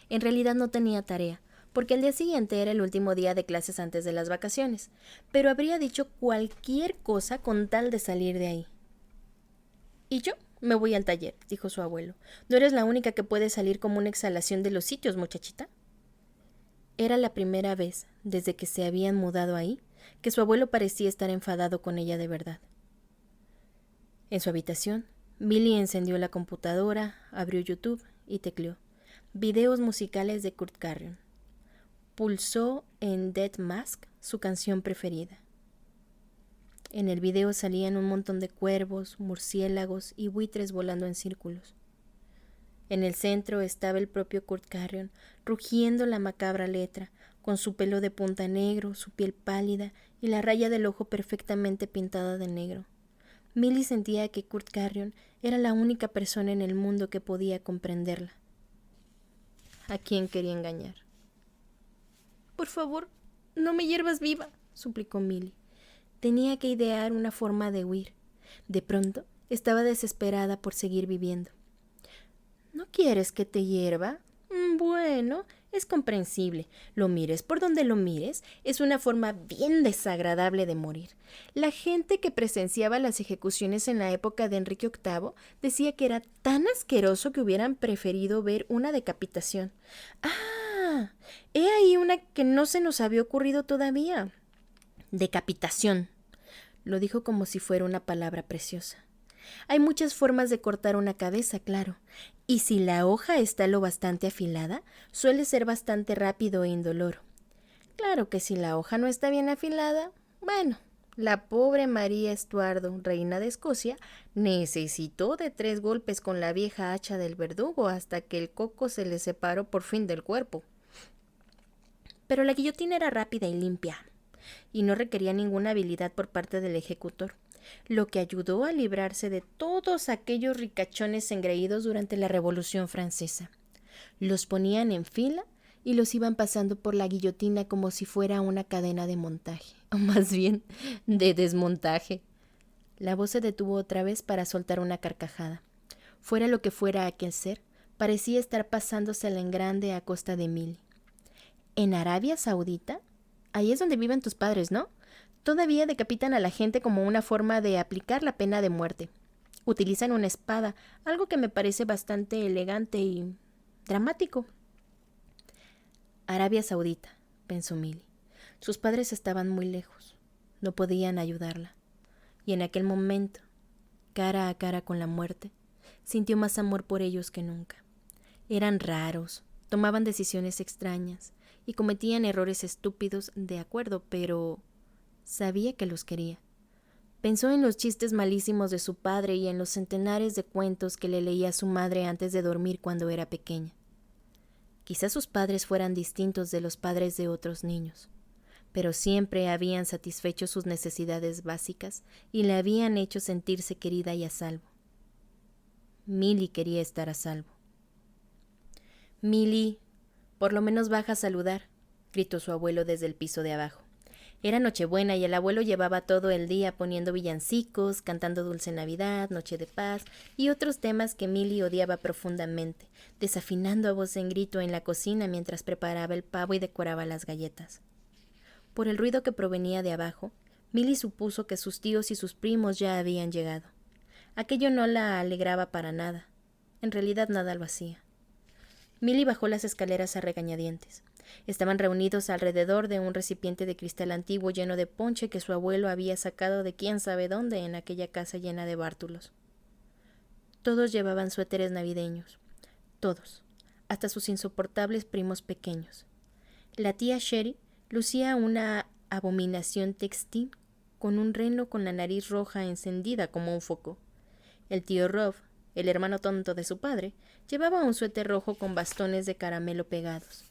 [SPEAKER 1] En realidad no tenía tarea, porque el día siguiente era el último día de clases antes de las vacaciones, pero habría dicho cualquier cosa con tal de salir de ahí. ¿Y yo? Me voy al taller, dijo su abuelo. ¿No eres la única que puede salir como una exhalación de los sitios, muchachita? Era la primera vez, desde que se habían mudado ahí, que su abuelo parecía estar enfadado con ella de verdad. En su habitación, Milly encendió la computadora, abrió YouTube y tecleó videos musicales de Kurt Carrion. Pulsó en Dead Mask su canción preferida. En el video salían un montón de cuervos, murciélagos y buitres volando en círculos. En el centro estaba el propio Kurt Carrion, rugiendo la macabra letra, con su pelo de punta negro, su piel pálida y la raya del ojo perfectamente pintada de negro. Milly sentía que Kurt Carrion era la única persona en el mundo que podía comprenderla. ¿A quién quería engañar? Por favor, no me hiervas viva, suplicó Milly. Tenía que idear una forma de huir. De pronto, estaba desesperada por seguir viviendo. ¿No quieres que te hierva? Bueno, es comprensible. Lo mires por donde lo mires, es una forma bien desagradable de morir. La gente que presenciaba las ejecuciones en la época de Enrique VIII decía que era tan asqueroso que hubieran preferido ver una decapitación. ¡Ah! He ahí una que no se nos había ocurrido todavía. Decapitación. Lo dijo como si fuera una palabra preciosa. Hay muchas formas de cortar una cabeza, claro, y si la hoja está lo bastante afilada, suele ser bastante rápido e indoloro. Claro que si la hoja no está bien afilada, bueno, la pobre María Estuardo, reina de Escocia, necesitó de 3 golpes con la vieja hacha del verdugo hasta que el coco se le separó por fin del cuerpo. Pero la guillotina era rápida y limpia, y no requería ninguna habilidad por parte del ejecutor, lo que ayudó a librarse de todos aquellos ricachones engreídos durante la Revolución Francesa. Los ponían en fila y los iban pasando por la guillotina como si fuera una cadena de montaje, o más bien de desmontaje. La voz se detuvo otra vez para soltar una carcajada. Fuera lo que fuera aquel ser, parecía estar pasándosela en grande a costa de Milly. ¿En Arabia Saudita? Ahí es donde viven tus padres, ¿no? Todavía decapitan a la gente como una forma de aplicar la pena de muerte. Utilizan una espada, algo que me parece bastante elegante y dramático. Arabia Saudita, pensó Milly. Sus padres estaban muy lejos. No podían ayudarla. Y en aquel momento, cara a cara con la muerte, sintió más amor por ellos que nunca. Eran raros, tomaban decisiones extrañas y cometían errores estúpidos, de acuerdo, pero sabía que los quería. Pensó en los chistes malísimos de su padre y en los centenares de cuentos que le leía su madre antes de dormir cuando era pequeña. Quizás sus padres fueran distintos de los padres de otros niños, pero siempre habían satisfecho sus necesidades básicas y le habían hecho sentirse querida y a salvo. Milly quería estar a salvo. «Milly, por lo menos baja a saludar», gritó su abuelo desde el piso de abajo. Era Nochebuena y el abuelo llevaba todo el día poniendo villancicos, cantando Dulce Navidad, Noche de Paz y otros temas que Milly odiaba profundamente, desafinando a voz en grito en la cocina mientras preparaba el pavo y decoraba las galletas. Por el ruido que provenía de abajo, Milly supuso que sus tíos y sus primos ya habían llegado. Aquello no la alegraba para nada. En realidad nada lo hacía. Milly bajó las escaleras a regañadientes. Estaban reunidos alrededor de un recipiente de cristal antiguo lleno de ponche que su abuelo había sacado de quién sabe dónde en aquella casa llena de bártulos. Todos llevaban suéteres navideños. Todos, hasta sus insoportables primos pequeños. La tía Sherry lucía una abominación textil con un reno con la nariz roja encendida como un foco. El tío Rob, el hermano tonto de su padre, llevaba un suéter rojo con bastones de caramelo pegados.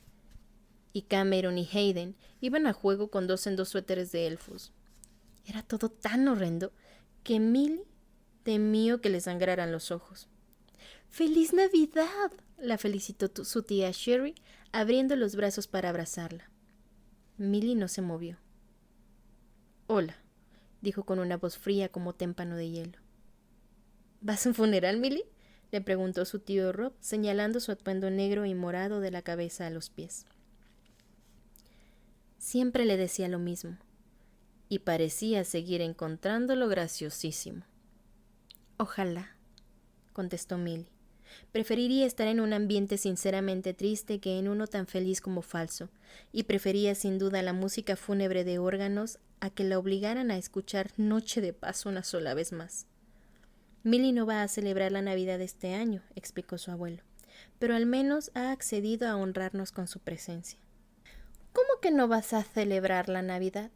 [SPEAKER 1] Y Cameron y Hayden iban a juego con 2 en 2 suéteres de elfos. Era todo tan horrendo que Milly temió que le sangraran los ojos. ¡Feliz Navidad!, la felicitó su tía Sherry, abriendo los brazos para abrazarla. Milly no se movió. «Hola», dijo con una voz fría como témpano de hielo. «¿Vas a un funeral, Milly?», le preguntó su tío Rob, señalando su atuendo negro y morado de la cabeza a los pies. Siempre le decía lo mismo, y parecía seguir encontrándolo graciosísimo. «Ojalá», contestó Milly. Preferiría estar en un ambiente sinceramente triste que en uno tan feliz como falso, y prefería sin duda la música fúnebre de órganos a que la obligaran a escuchar Noche de Paz una sola vez más. «Milly no va a celebrar la Navidad este año», explicó su abuelo, «pero al menos ha accedido a honrarnos con su presencia». «¿Cómo que no vas a celebrar la Navidad?»,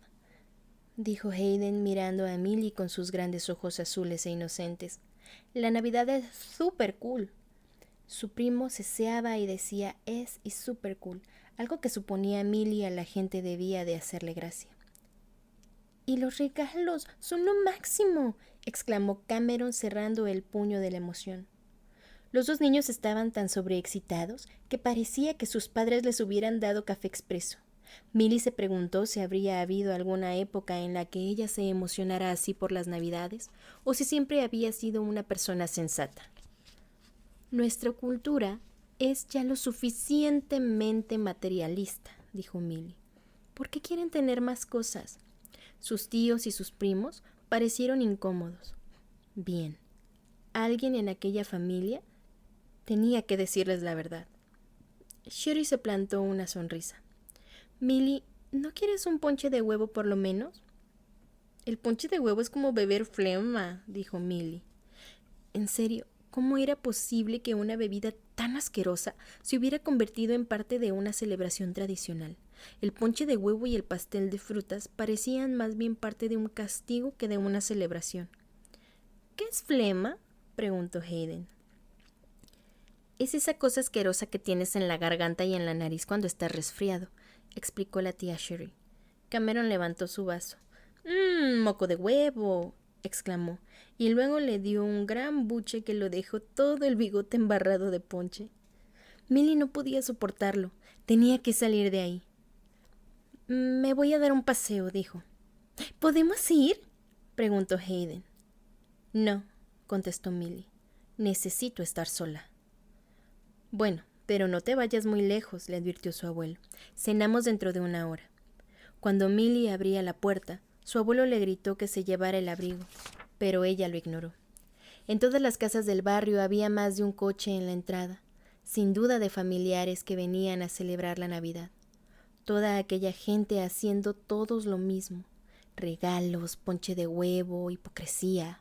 [SPEAKER 1] dijo Hayden mirando a Milly con sus grandes ojos azules e inocentes. «La Navidad es súper cool». Su primo ceseaba y decía «es» y «súper cool», algo que suponía Milly a la gente debía de hacerle gracia. «Y los regalos son lo máximo», exclamó Cameron cerrando el puño de la emoción. Los 2 niños estaban tan sobreexcitados que parecía que sus padres les hubieran dado café expreso. Milly se preguntó si habría habido alguna época en la que ella se emocionara así por las Navidades, o si siempre había sido una persona sensata. «Nuestra cultura es ya lo suficientemente materialista», dijo Milly. «¿Por qué quieren tener más cosas?». Sus tíos y sus primos parecieron incómodos. Bien, alguien en aquella familia tenía que decirles la verdad. Sherry se plantó una sonrisa. «Milly, ¿no quieres un ponche de huevo por lo menos?». «El ponche de huevo es como beber flema», dijo Milly. En serio, ¿cómo era posible que una bebida tan asquerosa se hubiera convertido en parte de una celebración tradicional? El ponche de huevo y el pastel de frutas parecían más bien parte de un castigo que de una celebración. «¿Qué es flema?», preguntó Hayden. «Es esa cosa asquerosa que tienes en la garganta y en la nariz cuando estás resfriado», explicó la tía Sherry. Cameron levantó su vaso. «Moco de huevo», exclamó, y luego le dio un gran buche que lo dejó todo el bigote embarrado de ponche. Milly no podía soportarlo. Tenía que salir de ahí. «Me voy a dar un paseo», dijo. «¿Podemos ir?», preguntó Hayden. No, contestó Milly. Necesito estar sola. Bueno, pero no te vayas muy lejos, le advirtió su abuelo. Cenamos dentro de 1 hora. Cuando Milly abría la puerta, su abuelo le gritó que se llevara el abrigo, pero ella lo ignoró. En todas las casas del barrio había más de un coche en la entrada, sin duda de familiares que venían a celebrar la Navidad. Toda aquella gente haciendo todos lo mismo: regalos, ponche de huevo, hipocresía.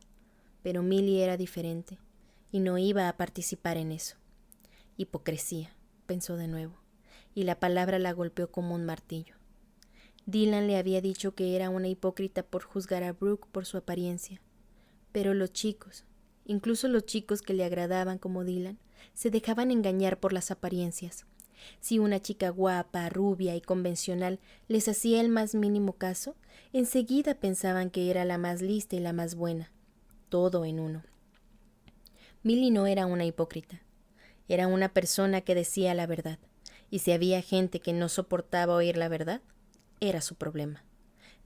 [SPEAKER 1] Pero Milly era diferente, y no iba a participar en eso. Hipocresía, pensó de nuevo, y la palabra la golpeó como un martillo. Dylan le había dicho que era una hipócrita por juzgar a Brooke por su apariencia. Pero los chicos, incluso los chicos que le agradaban como Dylan, se dejaban engañar por las apariencias. Si una chica guapa, rubia y convencional les hacía el más mínimo caso, enseguida pensaban que era la más lista y la más buena. Todo en uno. Milly no era una hipócrita. Era una persona que decía la verdad. Y si había gente que no soportaba oír la verdad, era su problema.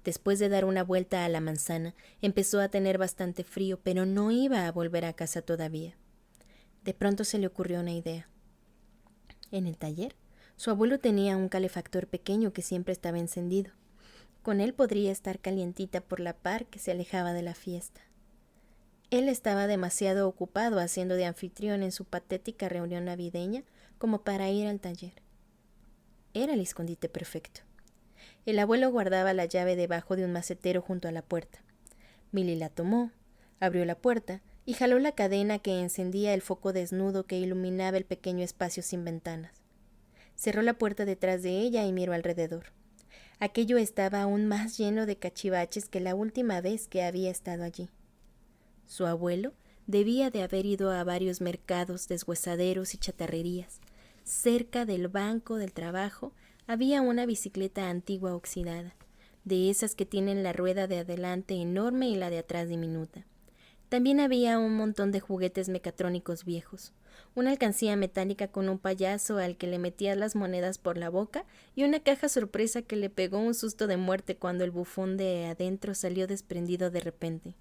[SPEAKER 1] Después de dar una vuelta a la manzana, empezó a tener bastante frío, pero no iba a volver a casa todavía. De pronto se le ocurrió una idea. En el taller, su abuelo tenía un calefactor pequeño que siempre estaba encendido. Con él podría estar calientita por la par que se alejaba de la fiesta. Él estaba demasiado ocupado haciendo de anfitrión en su patética reunión navideña como para ir al taller. Era el escondite perfecto. El abuelo guardaba la llave debajo de un macetero junto a la puerta. Milly la tomó, abrió la puerta y jaló la cadena que encendía el foco desnudo que iluminaba el pequeño espacio sin ventanas. Cerró la puerta detrás de ella y miró alrededor. Aquello estaba aún más lleno de cachivaches que la última vez que había estado allí. Su abuelo debía de haber ido a varios mercados, deshuesaderos y chatarrerías. Cerca del banco del trabajo había una bicicleta antigua oxidada, de esas que tienen la rueda de adelante enorme y la de atrás diminuta. También había un montón de juguetes mecatrónicos viejos, una alcancía metálica con un payaso al que le metías las monedas por la boca y una caja sorpresa que le pegó un susto de muerte cuando el bufón de adentro salió desprendido de repente.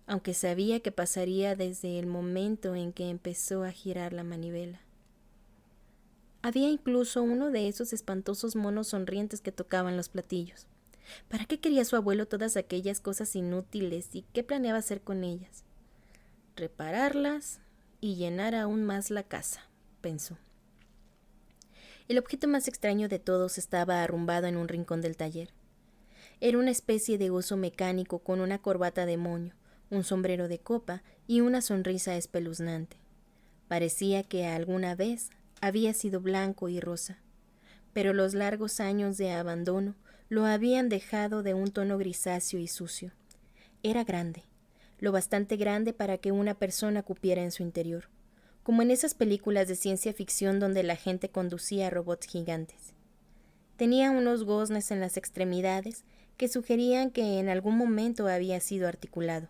[SPEAKER 1] Aunque sabía que pasaría desde el momento en que empezó a girar la manivela. Había incluso uno de esos espantosos monos sonrientes que tocaban los platillos. ¿Para qué quería su abuelo todas aquellas cosas inútiles y qué planeaba hacer con ellas? Repararlas y llenar aún más la casa, pensó. El objeto más extraño de todos estaba arrumbado en un rincón del taller. Era una especie de oso mecánico con una corbata de moño, un sombrero de copa y una sonrisa espeluznante. Parecía que alguna vez había sido blanco y rosa, pero los largos años de abandono lo habían dejado de un tono grisáceo y sucio. Era grande, lo bastante grande para que una persona cupiera en su interior, como en esas películas de ciencia ficción donde la gente conducía robots gigantes. Tenía unos goznes en las extremidades que sugerían que en algún momento había sido articulado.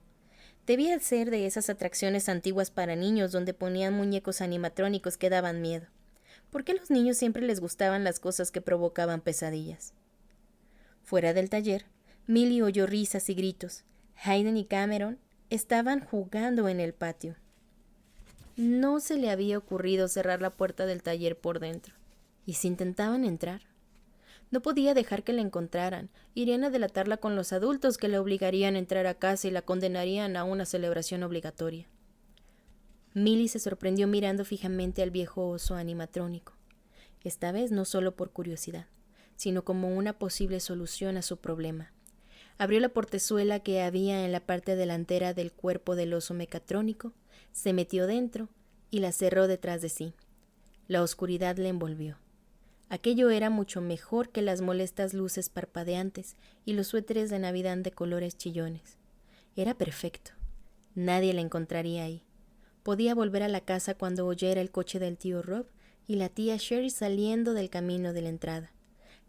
[SPEAKER 1] Debía ser de esas atracciones antiguas para niños donde ponían muñecos animatrónicos que daban miedo. ¿Por qué a los niños siempre les gustaban las cosas que provocaban pesadillas? Fuera del taller, Milly oyó risas y gritos. Hayden y Cameron estaban jugando en el patio. No se le había ocurrido cerrar la puerta del taller por dentro. ¿Y si intentaban entrar? No podía dejar que la encontraran. Irían a delatarla con los adultos que la obligarían a entrar a casa y la condenarían a una celebración obligatoria. Milly se sorprendió mirando fijamente al viejo oso animatrónico. Esta vez no solo por curiosidad, sino como una posible solución a su problema. Abrió la portezuela que había en la parte delantera del cuerpo del oso mecatrónico, se metió dentro y la cerró detrás de sí. La oscuridad le envolvió. Aquello era mucho mejor que las molestas luces parpadeantes y los suéteres de Navidad de colores chillones. Era perfecto. Nadie la encontraría ahí. Podía volver a la casa cuando oyera el coche del tío Rob y la tía Sherry saliendo del camino de la entrada.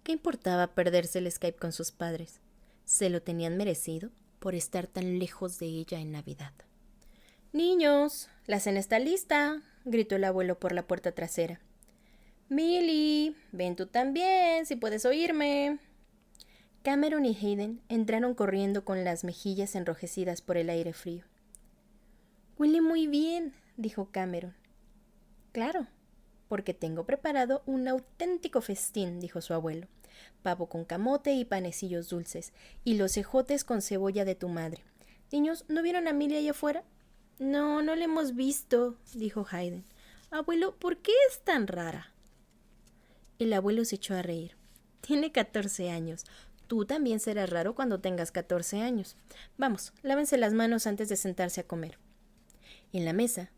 [SPEAKER 1] ¿Qué importaba perderse el Skype con sus padres? Se lo tenían merecido por estar tan lejos de ella en Navidad. «Niños, la cena está lista», gritó el abuelo por la puerta trasera. «Milly, ven tú también, si puedes oírme». Cameron y Hayden entraron corriendo con las mejillas enrojecidas por el aire frío. Huele muy bien, dijo Cameron. Claro, porque tengo preparado un auténtico festín, dijo su abuelo. Pavo con camote y panecillos dulces, y los ejotes con cebolla de tu madre. Niños, ¿no vieron a Milly allá afuera? No, no la hemos visto, dijo Hayden. Abuelo, ¿por qué es tan rara? El abuelo se echó a reír. Tiene 14 años. Tú también serás raro cuando tengas 14 años. Vamos, lávense las manos antes de sentarse a comer. En la mesa,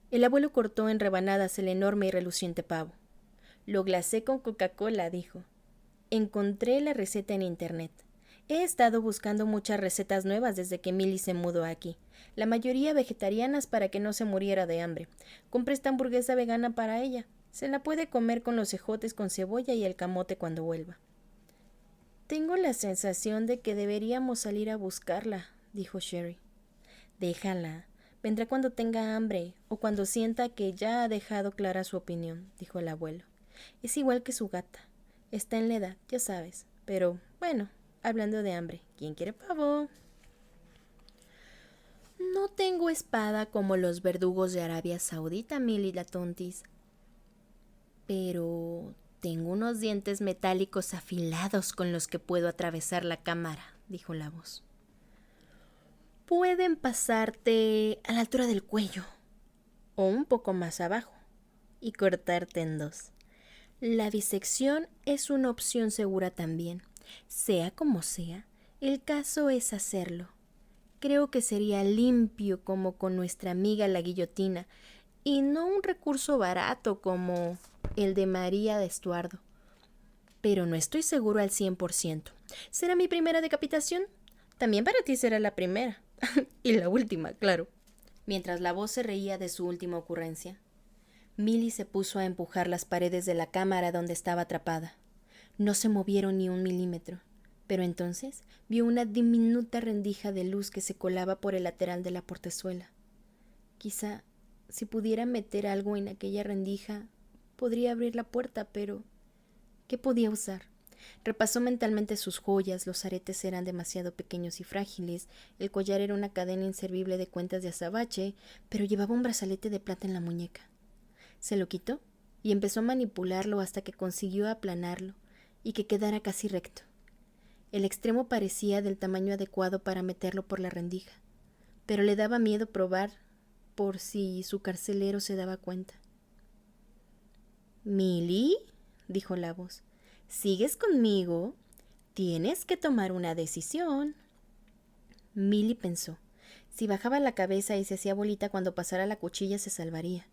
[SPEAKER 1] el abuelo cortó en rebanadas el enorme y reluciente pavo. Lo glacé con Coca-Cola, dijo. Encontré la receta en internet. He estado buscando muchas recetas nuevas desde que Milly se mudó aquí, la mayoría vegetarianas para que no se muriera de hambre. Compré esta hamburguesa vegana para ella. Se la puede comer con los ejotes con cebolla y el camote cuando vuelva. Tengo la sensación de que deberíamos salir a buscarla, dijo Sherry. Déjala. Vendrá cuando tenga hambre o cuando sienta que ya ha dejado clara su opinión, dijo el abuelo. Es igual que su gata. Está en la edad, ya sabes. Pero, bueno, hablando de hambre, ¿quién quiere pavo? No tengo espada como los verdugos de Arabia Saudita, Milly la tontis. Pero tengo unos dientes metálicos afilados con los que puedo atravesar la cámara, dijo la voz. Pueden pasarte a la altura del cuello o un poco más abajo y cortarte en dos. La disección es una opción segura también. Sea como sea, el caso es hacerlo. Creo que sería limpio como con nuestra amiga la guillotina y no un recurso barato como el de María de Estuardo. Pero no estoy seguro al 100%. ¿Será mi primera decapitación? También para ti será la primera. Y la última, claro. Mientras la voz se reía de su última ocurrencia, Milly se puso a empujar las paredes de la cámara donde estaba atrapada. No se movieron ni un milímetro, pero entonces vio una diminuta rendija de luz que se colaba por el lateral de la portezuela. Quizá, si pudiera meter algo en aquella rendija, podría abrir la puerta, pero ¿qué podía usar? Repasó mentalmente sus joyas, los aretes eran demasiado pequeños y frágiles, el collar era una cadena inservible de cuentas de azabache, pero llevaba un brazalete de plata en la muñeca. Se lo quitó y empezó a manipularlo hasta que consiguió aplanarlo y que quedara casi recto. El extremo parecía del tamaño adecuado para meterlo por la rendija, pero le daba miedo probar por si su carcelero se daba cuenta. «¿Milly?», dijo la voz. «¿Sigues conmigo? Tienes que tomar una decisión». Milly pensó. Si bajaba la cabeza y se hacía bolita cuando pasara la cuchilla se salvaría.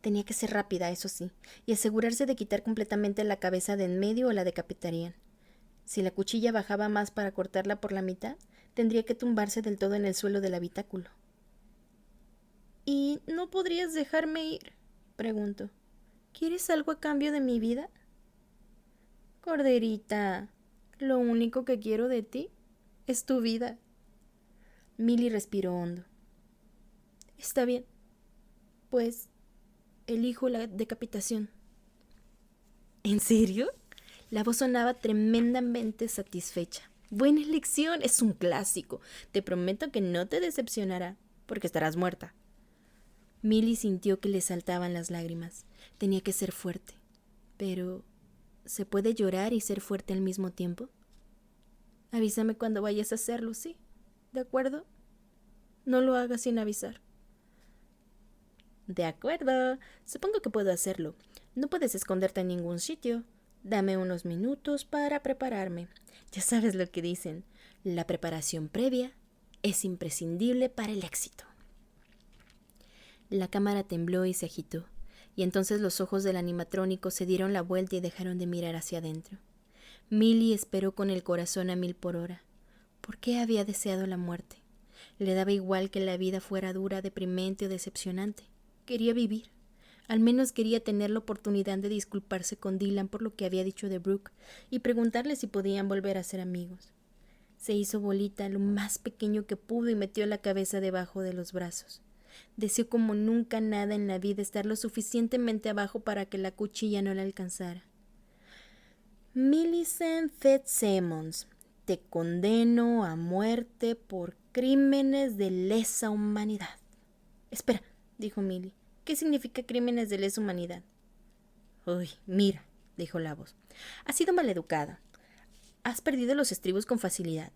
[SPEAKER 1] Tenía que ser rápida, eso sí, y asegurarse de quitar completamente la cabeza de en medio o la decapitarían. Si la cuchilla bajaba más para cortarla por la mitad, tendría que tumbarse del todo en el suelo del habitáculo. «¿Y no podrías dejarme ir?», preguntó. «¿Quieres algo a cambio de mi vida?» «Corderita, lo único que quiero de ti es tu vida». Milly respiró hondo. «Está bien, pues elijo la decapitación». ¿En serio? La voz sonaba tremendamente satisfecha. «Buena elección, es un clásico. Te prometo que no te decepcionará, porque estarás muerta». Milly sintió que le saltaban las lágrimas. Tenía que ser fuerte. Pero, ¿se puede llorar y ser fuerte al mismo tiempo? «Avísame cuando vayas a hacerlo, ¿sí? ¿De acuerdo? No lo hagas sin avisar». «De acuerdo. Supongo que puedo hacerlo. No puedes esconderte en ningún sitio. Dame unos minutos para prepararme. Ya sabes lo que dicen. La preparación previa es imprescindible para el éxito». La cámara tembló y se agitó, y entonces los ojos del animatrónico se dieron la vuelta y dejaron de mirar hacia adentro. Milly esperó con el corazón a 1000 por hora. ¿Por qué había deseado la muerte? Le daba igual que la vida fuera dura, deprimente o decepcionante. Quería vivir. Al menos quería tener la oportunidad de disculparse con Dylan por lo que había dicho de Brooke y preguntarle si podían volver a ser amigos. Se hizo bolita lo más pequeño que pudo y metió la cabeza debajo de los brazos. Deseó como nunca nada en la vida estar lo suficientemente abajo para que la cuchilla no la alcanzara. «Millicent Fitzsimmons, te condeno a muerte por crímenes de lesa humanidad». Espera, dijo Milly. ¿Qué significa crímenes de lesa humanidad? Uy, mira, dijo la voz. Has sido maleducada. Has perdido los estribos con facilidad.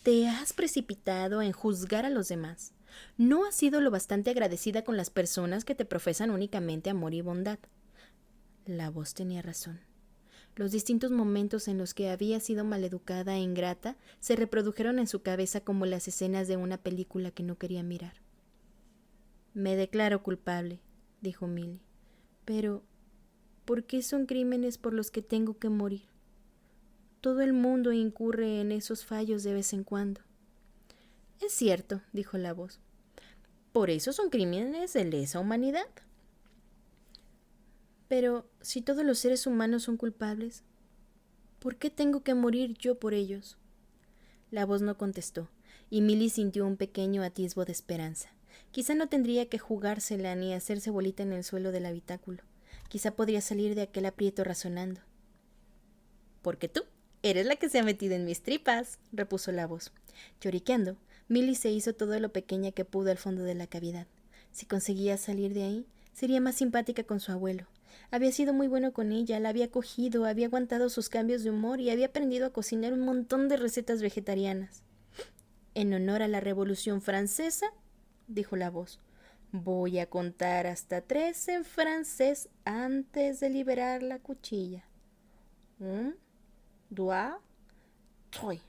[SPEAKER 1] Te has precipitado en juzgar a los demás. No has sido lo bastante agradecida con las personas que te profesan únicamente amor y bondad. La voz tenía razón. Los distintos momentos en los que había sido maleducada e ingrata se reprodujeron en su cabeza como las escenas de una película que no quería mirar. Me declaro culpable, dijo Milly. Pero, ¿por qué son crímenes por los que tengo que morir? Todo el mundo incurre en esos fallos de vez en cuando. Es cierto, dijo la voz. Por eso son crímenes de lesa humanidad. Pero, si todos los seres humanos son culpables, ¿por qué tengo que morir yo por ellos? La voz no contestó, y Milly sintió un pequeño atisbo de esperanza. Quizá no tendría que jugársela ni hacerse bolita en el suelo del habitáculo. Quizá podría salir de aquel aprieto razonando. Porque tú eres la que se ha metido en mis tripas, repuso la voz. Lloriqueando, Milly se hizo todo lo pequeña que pudo al fondo de la cavidad. Si conseguía salir de ahí, sería más simpática con su abuelo. Había sido muy bueno con ella, la había acogido, había aguantado sus cambios de humor y había aprendido a cocinar un montón de recetas vegetarianas. En honor a la Revolución Francesa, dijo la voz, voy a contar hasta 3 en francés antes de liberar la cuchilla. 1, 2, 3.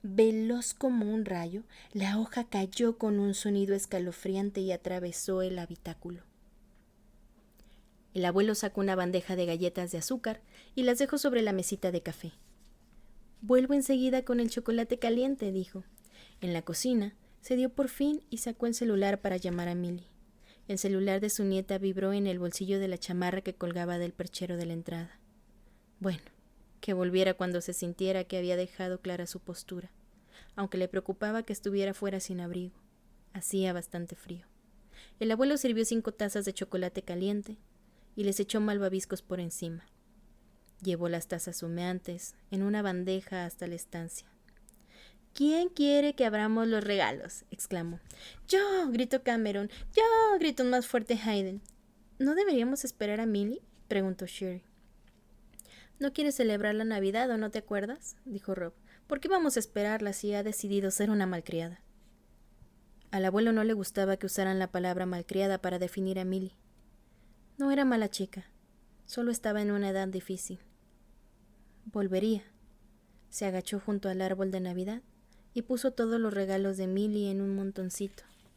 [SPEAKER 1] Veloz como un rayo, la hoja cayó con un sonido escalofriante y atravesó el habitáculo. El abuelo sacó una bandeja de galletas de azúcar y las dejó sobre la mesita de café. Vuelvo enseguida con el chocolate caliente, dijo. En la cocina se dio por fin y sacó el celular para llamar a Milly. El celular de su nieta vibró en el bolsillo de la chamarra que colgaba del perchero de la entrada. Bueno, que volviera cuando se sintiera que había dejado clara su postura, aunque le preocupaba que estuviera fuera sin abrigo. Hacía bastante frío. El abuelo sirvió 5 tazas de chocolate caliente y les echó malvaviscos por encima. Llevó las tazas humeantes en una bandeja hasta la estancia. ¿Quién quiere que abramos los regalos?, exclamó. ¡Yo!, gritó Cameron. ¡Yo!, gritó más fuerte Hayden. ¿No deberíamos esperar a Milly?, preguntó Sherry. ¿No quieres celebrar la Navidad o no te acuerdas?, dijo Rob. ¿Por qué vamos a esperarla si ha decidido ser una malcriada? Al abuelo no le gustaba que usaran la palabra malcriada para definir a Milly. No era mala chica, solo estaba en una edad difícil. Volvería. Se agachó junto al árbol de Navidad y puso todos los regalos de Milly en un montoncito.